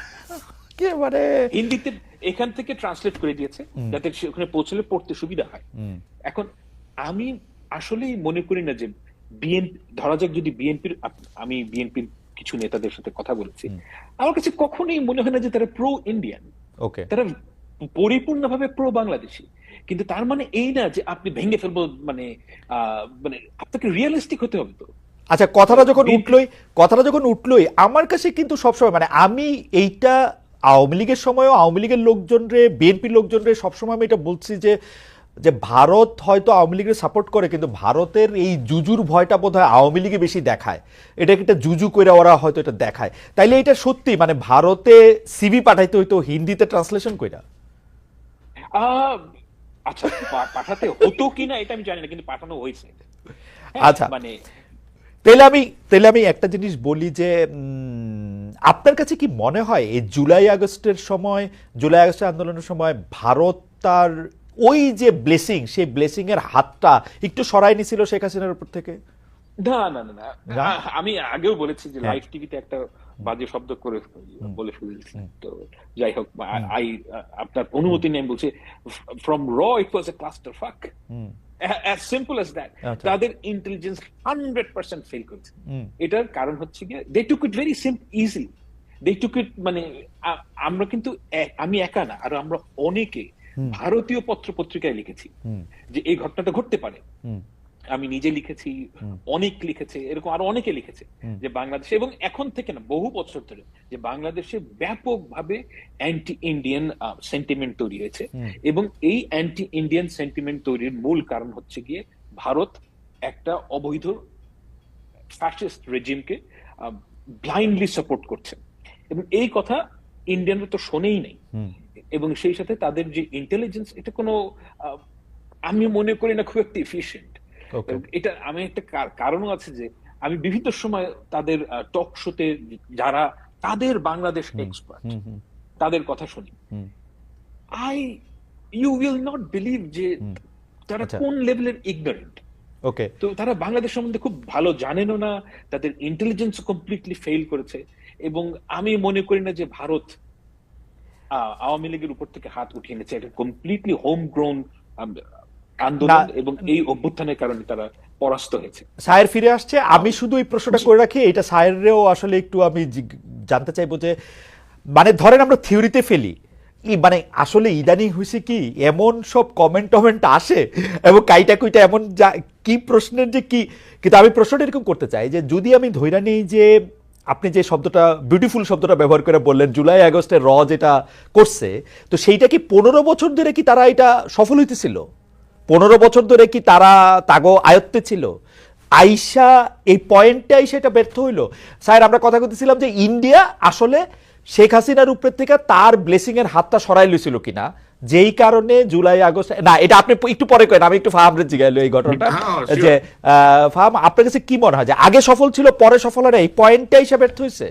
একেবারে হিন্দিতে এখান থেকে ট্রান্সলেট করে দিয়েছে যাতে ওখানে পৌঁছলে পড়তে সুবিধা হয়। এখন আমি আসলেই মনে করি না যে বিএনপি, ধরা যাক যদি বিএনপির, আমি বিএনপির কিছু নেতাদের সাথে কথা বলেছি, আমার কাছে কখনোই মনে হয় না যে তারা প্রো ইন্ডিয়ান, ওকে, তারা পরিপূর্ণভাবে প্রো বাংলাদেশী। কিন্তু তার মানে এই না যে আপনি ভেঙে ফেলবো, মানে মানে আপনাকে রিয়েলিস্টিক হতে হবে। তো আচ্ছা কথাটা যখন উঠলোই আমার কাছে কিন্তু সবসময়, মানে আমি এইটা আওয়ামী লীগের সময়ও আওয়ামী লীগের লোকজনরে, বিএনপির লোকজনরে সবসময় আমি এটা বলছি যে যে ভারত হয়তো আওয়ামী লীগের সাপোর্ট করে, কিন্তু ভারতের এই জুজুর ভয়টা বোধহয় আওয়ামী লীগে বেশি দেখায়, এটাকে একটা জুজু করে ওরা হয়তো এটা দেখায়। তাইলে এটা সত্যি, মানে ভারতে সিভি পাঠাইতে হইতো হিন্দিতে ট্রান্সলেশন কইরা? আচ্ছা, পাঠাতে হতো কিনা এটা আমি জানি না, কিন্তু পাঠানো হয়েছে। আচ্ছা, মানে তাহলে আমি একটা জিনিস বলি যে আপনার কাছে কি মনে হয় এই জুলাই আগস্টের আন্দোলনের সময় ভারত তার ওই যে ব্লেসিং, সেই ব্লেসিং এর হাতটা একটু সরাই নিছিল শেখ হাসিনার উপর থেকে? না না না না, আমি আগেও বলেছি যে লাইভ টিভিতে একটা বাজে শব্দ করে বলে ফেলেছি, তো যাই হোক, আপনার অনুমতি নিয়ে আমি বলছি, ফ্রম র ইট ওয়াজ এ ক্লাস্টার ফাক, as simple as that. তাদের ইন্টেলিজেন্স 100% ফেল করেছে। এটার কারণ হচ্ছে গিয়ে they took it very easily, they took it, মানে আমরা কিন্তু, আমি একা না, আর আমরা অনেকে ভারতীয় পত্র পত্রিকায় লিখেছি যে এই ঘটনাটা ঘটতে পারে। আমি নিজে লিখেছি, অনেক লিখেছে, এরকম আরো অনেকে লিখেছে যে বাংলাদেশে, এবং এখন থেকে না বহু বছর ধরে, যে বাংলাদেশে ব্যাপকভাবে অ্যান্টি ইন্ডিয়ান সেন্টিমেন্ট তৈরি হয়েছে, এবং এই অ্যান্টি ইন্ডিয়ান সেন্টিমেন্ট তৈরির মূল কারণ হচ্ছে গিয়ে ভারত একটা অবৈধ ফ্যাসিস্ট রেজিমকে ব্লাইন্ডলি সাপোর্ট করছে। এবং এই কথা ইন্ডিয়ানরা তো শোনেই নাই। এবং সেই সাথে তাদের যে ইন্টেলিজেন্স, এটা কোনো আমি মনে করি না খুব একটা এফিশিয়েন্ট। এটা আমি একটা কারণও আছে যে আমি বিভিন্ন সময় তাদের টক শোতে যারা তাদের বাংলাদেশ এক্সপার্ট তাদের কথা শুনি, ইউ উইল নট বিলিভ যে তারা কোন লেভেলের ইগনোরেন্ট। ওকে, তো তারা বাংলাদেশ সম্বন্ধে খুব ভালো জানেনও না, তাদের ইন্টেলিজেন্স কমপ্লিটলি ফেল করেছে। এবং আমি মনে করি না যে ভারত আওয়ামী লীগের উপর থেকে হাত উঠিয়ে নিচ্ছে। এটা কমপ্লিটলি হোম গ্রোন আন্দোলন এবং এই অভ্যুত্থানের কারণে তারা পরাস্ত হয়েছে। সায়ের ফিরে আসছে, আমি শুধু এই প্রশ্নটা করে রাখি, এটা সায়েরও আসলে একটু আমি জানতে চাইবো যে মানে ধরেন আমরা থিওরিতে ফেলি, মানে আসলে ইদানিং হয়েছে কি এমন সব কমেন্ট আসে এবং কাইটা কুইটা এমন কি প্রশ্নের যে কি, কিন্তু আমি প্রশ্নটা এরকম করতে চাই যে যদি আমি ধইরা নেই যে আপনি যে শব্দটা বিউটিফুল শব্দটা ব্যবহার করে বললেন জুলাই আগস্টে যেটা করছে, তো সেইটা কি 15 বছর ধরে কি তারা এটা সফল হইতেছিল? 15 বছর ধরে কি তারা তাগো আয়ত্তে ছিল? আইসা এই পয়েন্টে আইসা এটা ব্যর্থ হইলো। স্যার আমরা কথা বলতেছিলাম যে ইন্ডিয়া আসলে শেখ হাসিনার উপর থেকে তার ব্লেসিং এর হাতটা সরাই লইছিল কিনা, যেই কারণে জুলাই আগস্ট না, এটা আপনি একটু পরে করেন, আমি একটু ফাহামরে জিগাইলো এই ঘটনাটা যে ফাহাম আপনার কাছে কি মনে হয় যে আগে সফল ছিল পরে সফল হয়, এই পয়েন্টটা হিসাবে ব্যর্থ হয়েছে?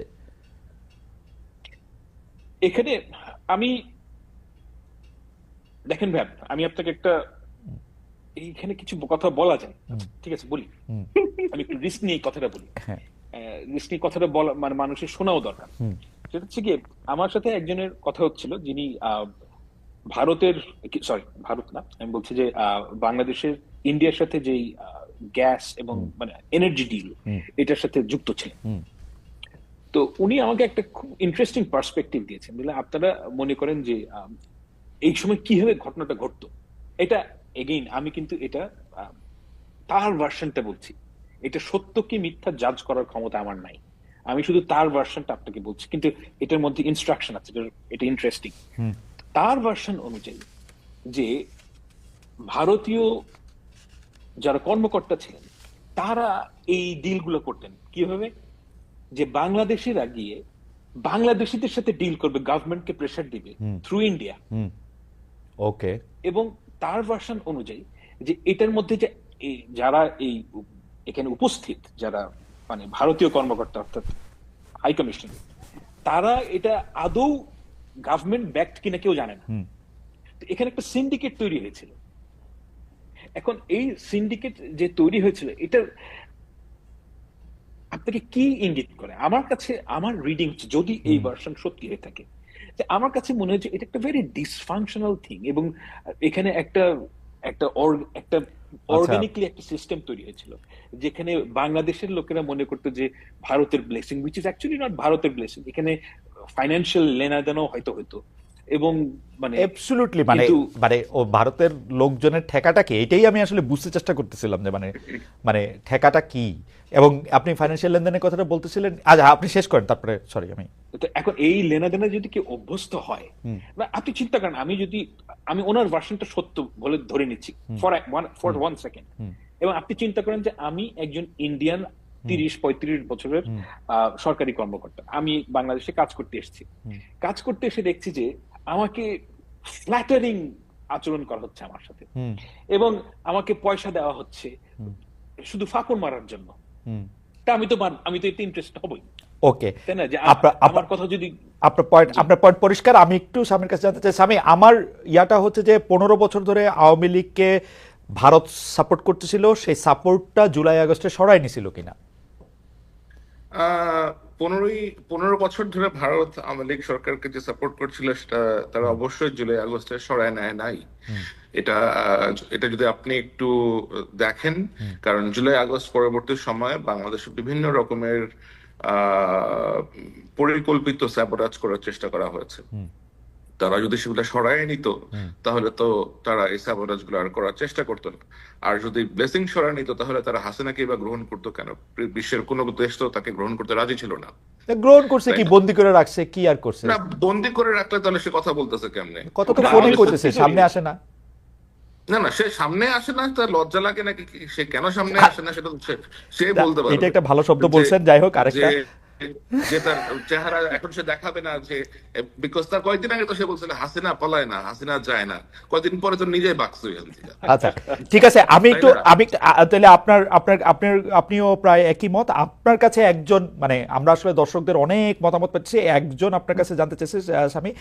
এখানে আমি দেখেন ভাই, আমি আপনাকে একটা এইখানে কিছু কথা বলা যায়, ঠিক আছে বলি। আমি একটু রিস্ক নিয়ে কথাটা বলি, রিস্ক নিয়ে কথাটা বলা মানে মানুষের শোনাও দরকার। সেটা হচ্ছে কি, আমার সাথে একজনের কথা হচ্ছিল যিনি ভারতের, সরি ভারত না, আমি বলছি যে বাংলাদেশের ইন্ডিয়ার সাথে যেই গ্যাস এবং মানে এনার্জি ডিল এটার সাথে যুক্ত ছিলেন। তো উনি আমাকে একটা খুব ইন্টারেস্টিং পার্সপেক্টিভ দিয়েছেন। বলে আপনারা মনে করেন যে এই সময় কিভাবে ঘটনাটা ঘটতো, এটা এগেইন আমি কিন্তু এটা তার ভার্সনটা বলছি, এটা সত্য কি মিথ্যা জাজ করার ক্ষমতা আমার নাই, আমি শুধু তার ভার্সনটা আপনাকে বলছি, কিন্তু এটার মধ্যে ইনস্ট্রাকশন আছে, এটা ইন্টারেস্টিং। তার ভার্সন অনুযায়ী যে ভারতীয় যারা কর্মকর্তা ছিলেন তারা এই ডিলগুলো করতেন কিভাবে, যে বাংলাদেশিরা গিয়ে বাংলাদেশিদের সাথে ডিল করবে, গভর্নমেন্টকে প্রেসার দিবে থ্রু ইন্ডিয়া। ওকে, এবং তার ভার্সন অনুযায়ী যে এটার মধ্যে যে যারা এই এখানে উপস্থিত যারা মানে ভারতীয় কর্মকর্তা অর্থাৎ হাই কমিশন, তারা এটা আদৌ গভর্নমেন্ট ব্যাকড কিনা কেউ জানে না। এখানে একটা সিন্ডিকেট তৈরি হয়েছিল। এখন এই সিন্ডিকেট যে তৈরি হয়েছিল এটা আপনাকে কি ইঙ্গিত করে? আমার কাছে আমার রিডিং যদি এই ভার্সন সত্যি হয়ে থাকে, আমার কাছে মনে হয় যে এটা একটা ভেরি ডিসফাংশনাল থিং এবং এখানে একটা অর্গানিকলি একটা সিস্টেম তৈরি হয়েছিল যেখানে বাংলাদেশের লোকেরা মনে করতো যে ভারতের blessing, which is actually not ভারতের ব্লেসিং, এখানে ফাইন্যান্সিয়াল লেনাদেনও হয়তো হতো। এবং মানে অ্যাবসলিউটলি মানে ও ভারতের লোকজনের ঠেকাটা কি, এটাই আমি আসলে বুঝতে চেষ্টা করতেছিলাম যে মানে ঠেকাটা কি। এবং আপনি ফাইন্যান্সিয়াল লেনদেনের কথাটা বলতেছিলেন, আচ্ছা আপনি শেষ করেন তারপরে, সরি। এখন এই লেনাদেনা যদি কেউ অভ্যস্ত হয়, আপনি চিন্তা করেন, আমি ওনার ভার্সনটা সত্য বলে ধরে নিচ্ছি ফর ওয়ান সেকেন্ড, এবং আপনি চিন্তা করেন যে আমি একজন ইন্ডিয়ান 30-35 বছরের সরকারি কর্মকর্তা, আমি বাংলাদেশে কাজ করতে এসেছি। কাজ করতে এসে দেখছি যে আমাকে ফ্ল্যাটারিং আচরণ করা হচ্ছে আমার সাথে, এবং আমাকে পয়সা দেওয়া হচ্ছে শুধু ফাঁপড় মারার জন্য। তা আমি তো এতে ইন্টারেস্ট হবই। ওকে, তাই না? যে আমার কথা যদি আপনার পয়েন্ট পরিষ্কার। আমি একটু স্বামীর কাছে জানতে চাই, স্বামী আমার ইয়াটা হচ্ছে যে 15 বছর ধরে আওয়ামী লীগকে ভারত সাপোর্ট করতেছিল, সেই সাপোর্টটা জুলাই আগস্টে সরাই নিছিল কিনা? 15 বছর ধরে ভারত আওয়ামী লীগ সরকারকে যে সাপোর্ট করছিল সেটা তারা অবশ্যই জুলাই আগস্টে সরায় নেয় নাই। এটা যদি আপনি একটু দেখেন, কারণ জুলাই আগস্ট পরবর্তী সময়ে বাংলাদেশে বিভিন্ন রকমের পরিকল্পিত স্যাবোটাজ করার চেষ্টা করা হয়েছে। তারা যদি সেগুলো সরায় নিত তাহলে তো তারা এই স্যাবোটাজ গুলো আর করার চেষ্টা করতো না। আর যদি ব্লেসিং সরায় নিত তাহলে তারা হাসিনাকে বা গ্রহণ করতো কেন? বিশ্বের কোনো দেশ তো তাকে গ্রহণ করতে রাজি ছিল না। গ্রহণ করছে কি, বন্দি করে রাখছে, কি আর করছে? না, বন্দি করে রাখলে তাহলে সে কথা বলতেছে কেমনে? কত তো ফোনই করতেছে, সামনে আসে না। না সে সামনে আসে না, তার লজ্জা লাগে নাকি? সে কেন সামনে আসে না সেটা সে বলতে পারে। এটা একটা ভালো শব্দ বলছেন। যাই হোক, আরেকটা যে তার চেহারা এখন সে দেখাবে না, যে বিকজ তার কয়েকদিন আগে তো সে বলছিল হাসিনা পলায় না, হাসিনা যায় না, কয়েকদিন পরে তো নিজেই বাকস হয়ে গেছে। আচ্ছা ঠিক আছে, তাহলে আপনিও প্রায় একই মত। আপনার কাছে একজন, মানে আমরা আসলে দর্শকদের অনেক মতামত পাচ্ছি, একজন আপনার কাছে জানতে চেয়েছে স্বামী,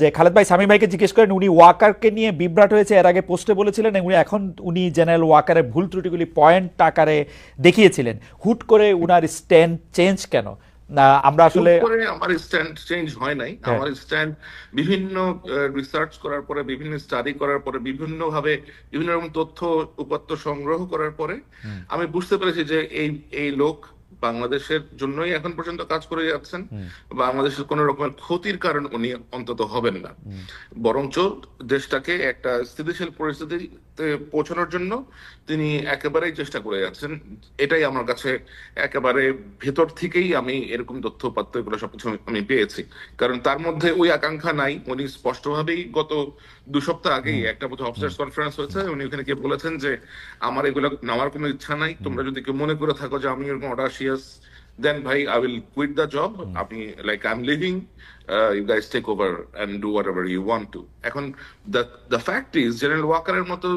যে খালেদ ভাই সামীম ভাইকে জিজ্ঞেস করেন উনি ওয়াকারকে নিয়ে বিভ্রাট হয়েছে, এর আগে পোস্টে বলেছিলেন, এখন উনি জেনারেল ওয়াকারের ভুল ত্রুটিগুলি পয়েন্ট আকারে দেখিয়েছিলেন, হুট করে উনার স্ট্যান্ড চেঞ্জ কেন? আমরা আসলে আমার স্ট্যান্ড চেঞ্জ হয় নাই। আমার স্ট্যান্ড বিভিন্ন রিসার্চ করার পরে, বিভিন্ন স্টাডি করার পরে, বিভিন্ন ভাবে বিভিন্ন রকম তথ্য উপাত্ত সংগ্রহ করার পরে আমি বুঝতে পেরেছি যে এই লোক বাংলাদেশের জন্যই এখন পর্যন্ত কাজ করে যাচ্ছেন। বাংলাদেশের কোন রকমের ক্ষতির কারণ উনি অন্তত হবেন না, বরঞ্চ দেশটাকে একটা স্থিতিশীল পরিস্থিতিতে পৌঁছানোর জন্য তিনি একেবারেই চেষ্টা করে যাচ্ছেন। এটাই আমার কাছে একেবারে ভেতর থেকেই আমি এরকম তথ্য উপাত্ত এগুলো সবকিছু আমি পেয়েছি, কারণ তার মধ্যে ওই আকাঙ্ক্ষা নাই। উনি স্পষ্টভাবেই গত 2 সপ্তাহ আগেই একটা বোধহয় অফিসার্স কনফারেন্স হয়েছে, উনি ওখানে গিয়ে বলেছেন যে আমার এগুলো নেওয়ার কোনো ইচ্ছা নাই, তোমরা যদি কেউ মনে করে থাকো যে আমি এরকম অডাসিয়াস, দেন ভাই I will quit the job, আপনি like I am leaving, you guys take over and do whatever you want to. এখন দ্য ফ্যাক্ট ইজ জেনারেল ওয়াকারের মতো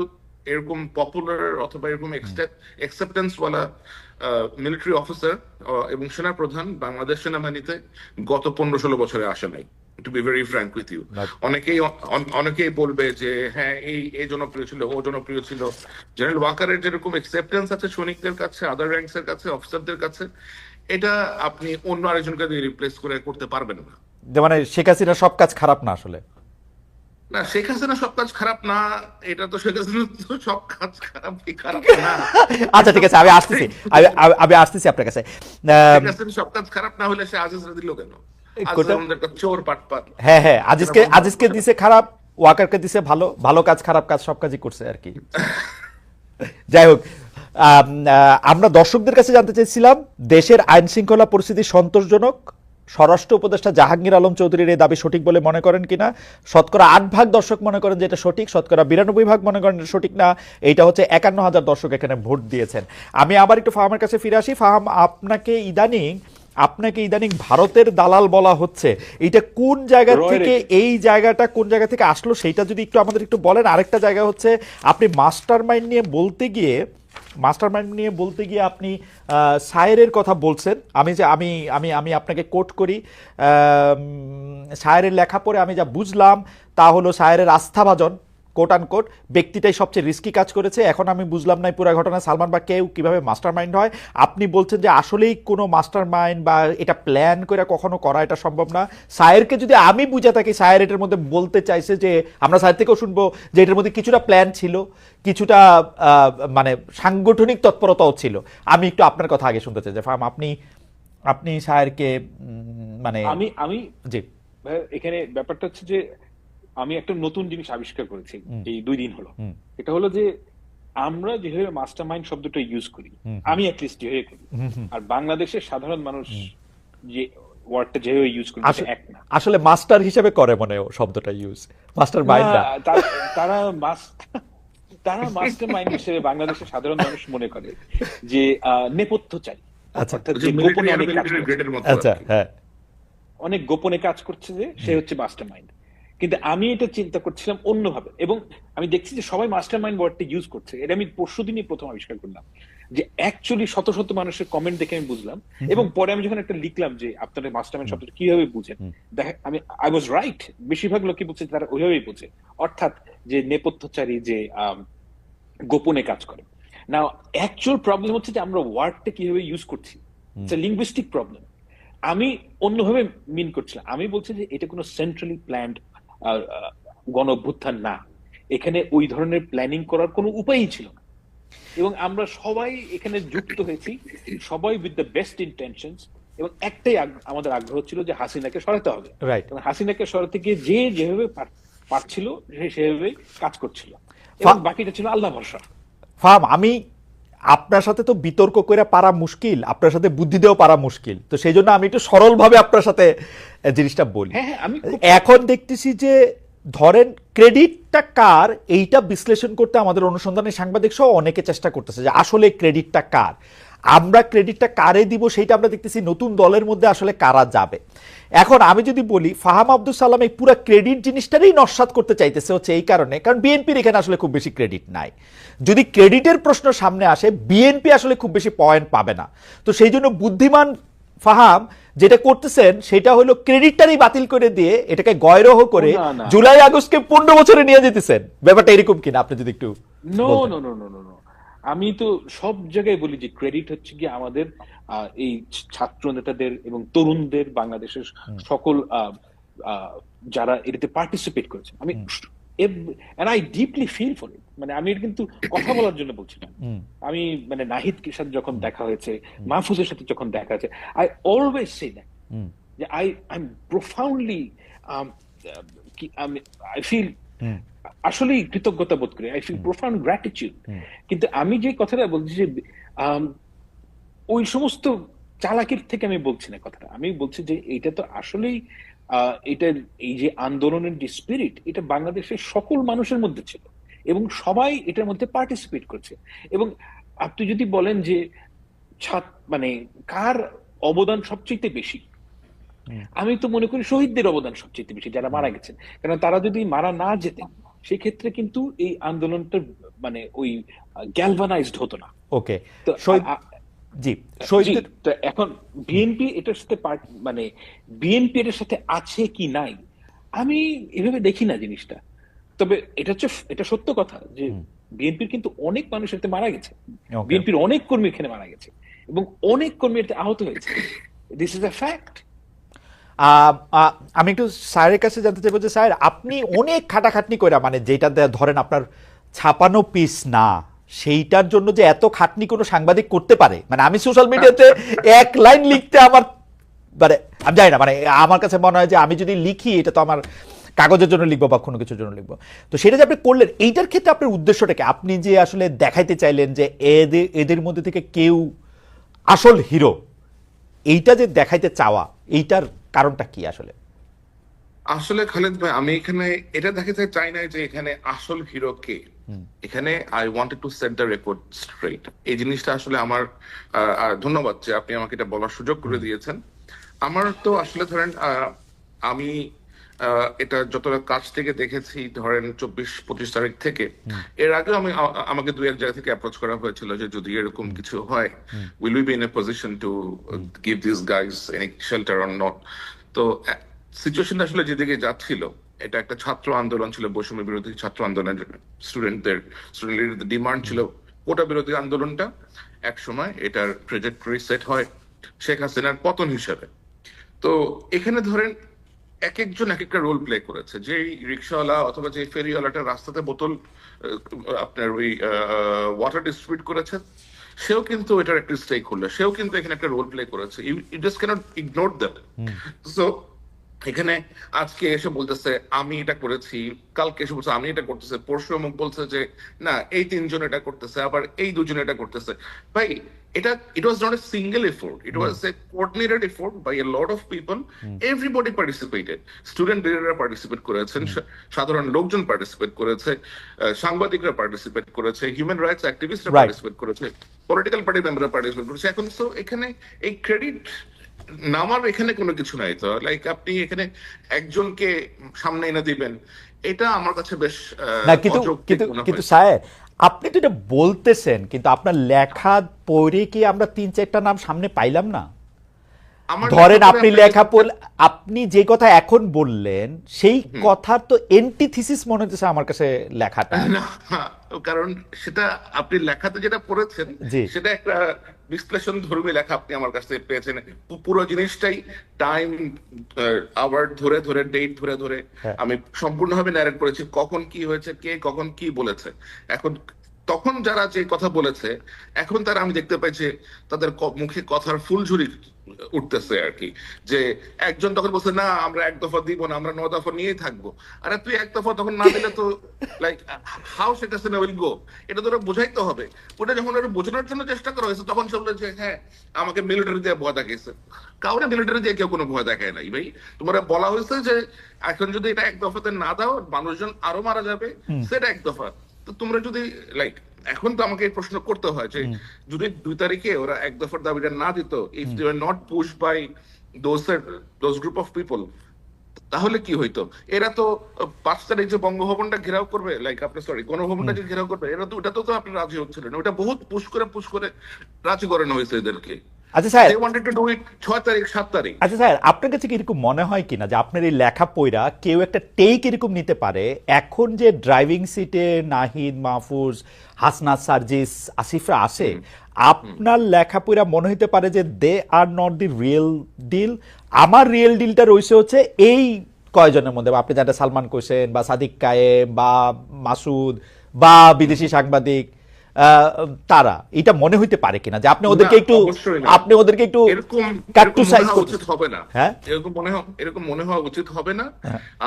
এরকম পপুলার অথবা এরকম অ্যাকসেপ্টেন্স ওয়ালা মিলিটারি অফিসার এবং সেনা প্রধান বাংলাদেশ সেনাবাহিনীতে গত 15-16 বছরে আসে নাই, to be very frank with you. অনেকেই বলবে যে হ্যাঁ এই জনপ্রিয় ছিল, ও জনপ্রিয় ছিল। জেনারেল ওয়াকারের যেরকম অ্যাকসেপ্টেন্স আছে সৈনিকদের কাছে, আদার র্যাঙ্কস এর কাছে, অফিসারদের কাছে, এটা আপনি অন্য আরেকজনকে দিয়ে রিপ্লেস করে করতে পারবেন না। মানে শেখ হাসিনা সব কাজ খারাপ না আসলে? না, শেখ হাসিনা সব কাজ খারাপ না, এটা তো শেখ হাসিনা তো সব কাজ খারাপ না। আচ্ছা ঠিক আছে, আমি আসতেছি আপনার কাছে। শেখ হাসিনা সব কাজ খারাপ না হলে সে আজিজরা দিল কেন? একটা চোর পাটপাট। হ্যাঁ, আজিজকে দিছে খারাপ, ওয়াকারকে দিছে ভালো, ভালো কাজ খারাপ কাজ সব কাজই করছে আর কি। যাই হোক, আমরা দর্শকদের কাছে জানতে চাইছিলাম দেশের আইন শৃঙ্খলা পরিস্থিতি সন্তোষজনক, স্বরাষ্ট্র উপদেষ্টা জাহাঙ্গীর আলম চৌধুরীর এই দাবি সঠিক বলে মনে করেন কিনা? শতকরা 8% দর্শক মনে করেন যে এটা সঠিক, শতকরা 92% মনে করেন এটা সঠিক না। এইটা হচ্ছে 51,000 দর্শক এখানে ভোট দিয়েছেন। আমি আবার একটু ফাহামের কাছে ফিরে আসি। ফাহাম, আপনাকে ইদানিং ভারতের দালাল বলা হচ্ছে, এইটা কোন জায়গা থেকে, এই জায়গাটা কোন জায়গা থেকে আসলো সেইটা যদি একটু আমাদের একটু বলেন। আরেকটা জায়গা হচ্ছে আপনি মাস্টারমাইন্ড নিয়ে বলতে গিয়ে আপনি শায়েরের কথা বলছেন। আমি আপনাকে কোট করি, শায়েরের লেখা পড়ে আমি যা বুঝলাম তা হলো শায়েরের আস্থাভাজন কোট আনকোট ব্যক্তিটাই সবচেয়ে রিস্কি কাজ করেছে। এখন আমি বুঝলাম না পুরো ঘটনা সালমান বা কেউ কিভাবে মাস্টার মাইন্ড হয়। আপনি বলছেন যে আসলেই কোনো মাস্টার মাইন্ড বা এটা প্ল্যান করে কখনো করা এটা সম্ভব না। শায়েরকে যদি আমি বুঝে থাকি, শায়ের এটার মধ্যে বলতে চাইছে যে, আমরা শায়ের থেকেও শুনবো যে এটার মধ্যে কিছুটা প্ল্যান ছিল, কিছুটা মানে সাংগঠনিক তৎপরতাও ছিল। আমি একটু আপনার কথা আগে শুনতে চাই যে ফাহাম, আপনি শায়েরকে মানে আমি জি, এখানে ব্যাপারটা হচ্ছে যে আমি একটা নতুন জিনিস আবিষ্কার করেছি এই 2 দিন হলো। এটা হলো যে আমরা যেভাবে মাস্টার মাইন্ড শব্দটা ইউজ করি, আমি অ্যাটলিস্ট যেভাবে করি, আর বাংলাদেশের সাধারণ মানুষ যে ওয়ার্ডটা যেভাবে ইউজ করি এক না। আসলে মাস্টার হিসেবে করে মনে শব্দটা ইউজ, মাস্টার মাইন্ড না। তারা মাস্টার মাইন্ড হিসেবে বাংলাদেশের সাধারণ মানুষ মনে করে যে নেপথ্যচারী, অর্থাৎ যে গোপনে অনেক গোপনে কাজ করছে, যে সে হচ্ছে মাস্টার মাইন্ড। কিন্তু আমি এটা চিন্তা করছিলাম অন্যভাবে, এবং আমি দেখছি যে সবাই মাস্টার মাইন্ড ওয়ার্ডটা ইউজ করছে। এটা আমি পরশুদিনই প্রথম আবিষ্কার করলাম, যে অ্যাকচুয়ালি শত শত মানুষের কমেন্ট দেখে আমি বুঝলাম। এবং পরে আমি যখন একটা লিখলাম যে আপনারা মাস্টার মাইন্ড শব্দটা কিভাবে বুঝেন, আই ওয়াজ রাইট, বেশিরভাগ লোকই বুঝছে তারা ওইভাবেই বুঝে, অর্থাৎ যে নেপথ্যচারী, যে গোপনে কাজ করে। না, অ্যাকচুয়াল প্রবলেম হচ্ছে যে আমরা ওয়ার্ডটা কিভাবে ইউজ করছি, ইটস এ লিঙ্গুইস্টিক প্রবলেম। আমি অন্যভাবে মিন করছিলাম, আমি বলছি যে এটা কোনো সেন্ট্রালি প্ল্যান্ড গণ অভ্যুত্থান না, এখানে ওই ধরনের প্ল্যানিং করার কোনো উপায়ই ছিল না। এবং আমরা সবাই এখানে যুক্ত হয়েছি, সবাই উইথ দ্য বেস্ট ইন্টেনশনস, এবং একটাই আমাদের আগ্রহ ছিল যে হাসিনাকে সরাতে হবে। এবং হাসিনাকে সরাতে গিয়ে যে যেভাবে পারছিল সেভাবে কাজ করছিল, এবং বাকিটা ছিল আল্লাহ ভরসা। ফাহাম, আমি আপনার সাথে তো বিতর্ক করে পারা মুশকিল, আপনার সাথে বুদ্ধি দেওয়া পারা মুশকিল, তো সেই জন্য আমি একটু সরলভাবে আপনার সাথে জিনিসটা বলি। এখন দেখতেছি যে ধরেন ক্রেডিটটা কার এইটা বিশ্লেষণ করতে আমাদের অনুসন্ধানী সাংবাদিক সহ অনেকে চেষ্টা করতেছে যে আসলে ক্রেডিটটা কার, আমরা ক্রেডিটটা কারে দিব সেইটা আমরা দেখতেছি নতুন দলের মধ্যে আসলে কারা যাবে। এখন আমি যদি বলি ফাহাম আব্দুল সালাম এই পুরো ক্রেডিট জিনিসটারই নস্যাৎ করতে চাইতেছে হচ্ছে এই কারণে, কারণ বিএনপির এখানে আসলে খুব বেশি ক্রেডিট নাই। যদি ক্রেডিটের প্রশ্ন সামনে আসে বিএনপি আসলে খুব বেশি পয়েন্ট পাবে না। তো সেই জন্য বুদ্ধিমান ফাহাম যেটা করতেছেন সেটা হলো ক্রেডিটটারই বাতিল করে দিয়ে এটাকে গয়রহ করে না, না। জুলাই আগস্টকে 15 বছরে নিয়ে যেতেছেন। ব্যাপারটা এরকম কিনা আপনি যদি একটু নো বলতেন। No no no no no, আমি তো সব জায়গায় বলি যে ক্রেডিট হচ্ছে কি আমাদের এই ছাত্র নেতাদের এবং তরুণদের, বাংলাদেশের সকল যারা এটাতে পার্টিসিপেট করেছে। আমি and I deeply feel for it, মানে আমি এটা কিন্তু কথা বলার জন্য বলছি না। আমি মানে নাহিদের সাথে যখন দেখা হয়েছে, মাহফুজের সাথে যখন দেখা হয়েছে, I always say that যে I'm profoundly I feel আসলেই কৃতজ্ঞতা বোধ করি, আই ফিল প্রোফাউন্ড গ্র্যাটিটিউড। কিন্তু আমি যে কথাটা বলছি যে ওই সমস্ত চালাকির থেকে আমি বলছি না কথাটা, আমি বলছি যে এটা তো আসলেই এটার এই যে আন্দোলনের যে স্পিরিট, এটা বাংলাদেশের সকল মানুষের মধ্যে ছিল এবং সবাই এটার মধ্যে পার্টিসিপেট করছে। এবং আপনি যদি বলেন যে মানে কার অবদান সবচেয়ে বেশি, আমি তো মনে করি শহীদদের অবদান সবচেয়ে বেশি, যারা মারা গেছেন। কারণ তারা যদি মারা না যেতেন সেক্ষেত্রে কিন্তু এই আন্দোলনটা মানে ওই গ্যালভানাইজড হতো না। ওকে, তো জি শহীদ, তো এখন বিএনপি এটার সাথে মানে বিএনপি এটার সাথে আছে কি নাই আমি এভাবে দেখি না জিনিসটা। তবে এটা সত্য কথা যে বিএনপির কিন্তু অনেক মানুষ এতে মারা গেছে, বিএনপির অনেক কর্মী এখানে মারা গেছে এবং অনেক কর্মী এতে আহত হয়েছে। This is a fact. আমি একটু স্যারের কাছে জানতে চাইবো যে স্যার আপনি অনেক খাটাখাটনি করে, মানে যেটা ধরেন আপনার ছাপানো পিস না সেইটার জন্য যে এত খাটনি কোনো সাংবাদিক করতে পারে, মানে আমি সোশ্যাল মিডিয়াতে এক লাইন লিখতে আমার মানে আমি জানি না, মানে আমার কাছে মনে হয় যে আমি যদি লিখি এটা তো আমার কাগজের জন্য লিখবো বা কোনো কিছুর জন্য লিখবো। তো সেটা যে আপনি করলেন এইটার ক্ষেত্রে আপনার উদ্দেশ্যটাকে আপনি যে আসলে দেখাইতে চাইলেন যে এদের মধ্যে থেকে কেউ আসল হিরো, এইটা যে দেখাইতে চাওয়া এইটার কারণটা কি আসলে? আসলে খালেদ ভাই, আমি এখানে এটা দেখাতে চাই না যে এখানে আসল হিরো কে। এখানে I wanted to set the record straight. এই জিনিসটা আসলে আমার ধন্যবাদ যে আপনি আমাকে এটা বলার সুযোগ করে দিয়েছেন। আমার তো আসলে ধরেন আমি এটা যতটা কাছ থেকে দেখেছি, ধরেন 24-25 তারিখ থেকে, এর আগে আমাকে দু এক জায়গা থেকে অ্যাপ্রোচ করা হয়েছিল যে যদি এরকম কিছু হয়, will we be in a position to give this guys any shelter or not. তো সিচুয়েশনটা আসলে যেদিকে যাচ্ছিল, এটা একটা ছাত্র আন্দোলন ছিল, বৈষম্য বিরোধী ছাত্র আন্দোলন, স্টুডেন্টদের ডিমান্ড ছিল কোটা বিরোধী আন্দোলনটা এক সময় এটার ট্রেজেক্টরি সেট হয় শেখ হাসিনার পতন হিসেবে। তো এখানে ধরেন এক একজন এক একটা রোল প্লে করেছে। যে রিক্সাওয়ালা অথবা যে ফেরিওয়ালাটা রাস্তাতে বোতল আপনার ওই ওয়াটার ডিস্ট্রিবিউট করেছে, সেও কিন্তু এটার একটা স্টেক হোল্ডার, সেও কিন্তু এখানে একটা রোল প্লে করেছে। You just cannot ignore that. So এখানে আজকে এসে বলতেছে আমি এটা করেছি, কালকে এসে বলছে আমি এটা করতেছে, পরশু অমুক বলছে যে না এই তিনজন এটা করতেছে, আবার এই দুজন এটা করতেছে। ভাই এটা it was not a single effort, it was a coordinated effort by a lot of people. Everybody participated, student লিডাররা পার্টিসিপেট করেছেন, সাধারণ লোকজন পার্টিসিপেট করেছে, সাংবাদিকরা পার্টিসিপেট করেছে, হিউম্যান রাইটস অ্যাক্টিভিস্টরা পার্টিসিপেট করেছে, পলিটিক্যাল পার্টি মেম্বাররা পার্টিসিপেট করেছে। এখন তো এখানে এই ক্রেডিট নামার এখানে কোনো কিছু নাই। তো লাইক আপনি এখানে একজনকে সামনে এনে দিবেন, এটা আমার কাছে বেশ না, কিন্তু স্যার আপনি তো এটা বলতেছেন, কিন্তু আপনার লেখা পড়ে কি আমরা 3-4টা নাম সামনে পাইলাম না? ধরেন আপনি লেখা পড়লে আপনি যে কথা এখন বললেন সেই কথার তো এন্টিথিসিস মনে হচ্ছে আমার কাছে লেখাটা। কারণ সেটা আপনি লেখাতে যেটা পড়েছেন সেটা একটা বিশ্লেষণ ধর্মী লেখা আপনি আমার কাছ থেকে পেয়েছেন। পুরো জিনিসটাই টাইম আওয়ার ধরে ধরে, ডেট ধরে ধরে আমি সম্পূর্ণভাবে ন্যারেট করেছি, কখন কি হয়েছে, কে কখন কি বলেছে। এখন তখন যারা যে কথা বলেছে, এখন তারা আমি দেখতে পাই যে তাদের মুখে কথার ফুলঝুরি উঠতেছে আর কি, যে একজন তখন বলছে না আমরা এক দফা দিব না, আমরা 9 দফা নিয়েই থাকবো। আরে তুই এক দফা তখন না দিলে তো লাইক হাউ সেটা সে উইল গো, এটা তো ওরা বোঝাইতে হবে। ওটা যখন ওরা বোঝানোর জন্য চেষ্টা করা হয়েছে তখন সে বললো যে হ্যাঁ আমাকে মিলিটারি দিয়ে ভয় দেখাইছে। কাউরে মিলিটারি দিয়ে কেউ কোনো ভয় দেখায় নাই ভাই। তোমরা বলা হয়েছে যে এখন যদি এটা এক দফাতে না দাও মানুষজন আরো মারা যাবে, সেটা এক দফা। তো তোমরা যদি লাইক এখন তো আমাকে এই প্রশ্ন করতে হয় যে যদি 2 তারিখে ওরা এক দফার দাবিটা না দিত, if they are not push by those group of people, তাহলে কি হইতো? এরা তো 5 তারিখ যে বঙ্গভবনটা ঘেরাও করবে, লাইক আপনি সরি গণভবনটা যে ঘেরাও করবে, এরা তো ওটা তো আপনি রাজি হচ্ছিলেন না। ওটা বহুত পুশ করে রাজি করানো হয়েছে এদেরকে। আচ্ছা sir, They wanted to do it 6 তারিখ 7 তারিখ। আচ্ছা স্যার, আপনার কাছে কি এরকম মনে হয় কিনা যে আপনার এই লেখা পড়া কেউ একটা টেক এরকম নিতে পারে এখন যে ড্রাইভিং সিটে নাহিদ, মাহফুজ, হাসনাত, সার্জিস, আসিফরা আসে, আপনার লেখা পড়া মনে হতে পারে যে they are not the real deal? আমার রিয়েল ডিলটা রয়েছে হচ্ছে এই কয়জনের মধ্যে, আপনি যেটা সালমান কোসেন বা সাদিক কায়েম বা মাসুদ বা বিদেশি সাংবাদিক, তারা এটা মনে হইতে পারে কিনা যে আপনি ওদেরকে একটু এরকম কাট্টুসাইজ মনে হওয়া উচিত হবে না। হ্যাঁ, এরকম মনে হওয়া উচিত হবে না।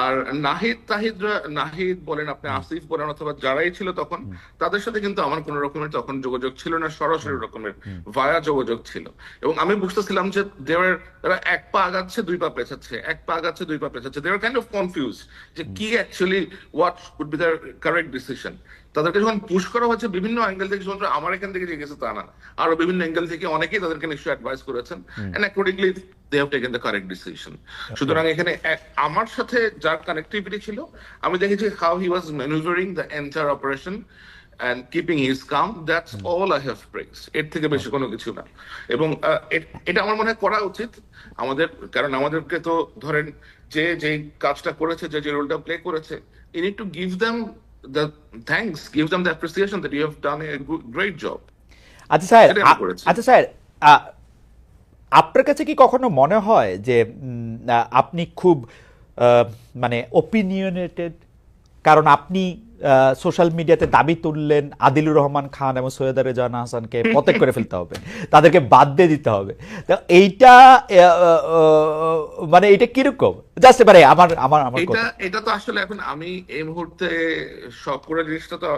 আর নাহিদ বলেন, আপনি আসিফ বলেন, অথবা যারাই ছিল তখন, তাদের সাথে কিন্তু আমার কোন রকমের তখন যোগাযোগ ছিল না, সরাসরি রকমের ভায়া যোগাযোগ ছিল। এবং আমি বুঝতেছিলাম যে তারা এক পা আগাচ্ছে 2 পা পেছাচ্ছে, এক পা আগাচ্ছে 2 পা পেছাচ্ছে। They are kind of confuse যে কি actually what would be the correct decision. তাদেরকে যখন পুশ করা হচ্ছে বিভিন্ন অ্যাঙ্গেল থেকে, শুধু আমার এখান থেকে যে গেছে তা না, আরো বিভিন্ন অ্যাঙ্গেল থেকে অনেকেই তাদেরকে নিশ্চয়ই অ্যাডভাইস করেছেন, and accordingly they have taken the correct decision. সুতরাং এখানে আমার সাথে যার কানেক্টিভিটি ছিল, আমি দেখেছি how he was manoeuvring the entire operation and keeping his calm, that's all I have praised. এর থেকে বেশি কোনো কিছু না। এবং এটা আমার মনে হয় করা উচিত আমাদের, কারণ আমাদেরকে তো ধরেন যে কাজটা করেছে, যে রোলটা প্লে করেছে, you need to give them the thanks, give them the appreciation that you have done a great job. আচ্ছা স্যার, সেটাই আমি করেছি। আচ্ছা স্যার, আপনার কাছে কি কখনো মনে হয় যে আপনি খুব মানে ওপিনিয়নেটেড, কারণ আপনি সোশ্যাল মিডিয়াতে দাবি তুললেন আদিলুর রহমান খান এবং সৈয়দা রেজানা হাসানকে প্রত্যেক করে ফেলতে হবে, তাদেরকে বাদ দিয়ে দিতে হবে, তো এইটা মানে এটা কিরকম? জাস্ট এবারে আমার এটা তো আসলে এখন আমি এই মুহূর্তে সব পুরো জিনিসটা তো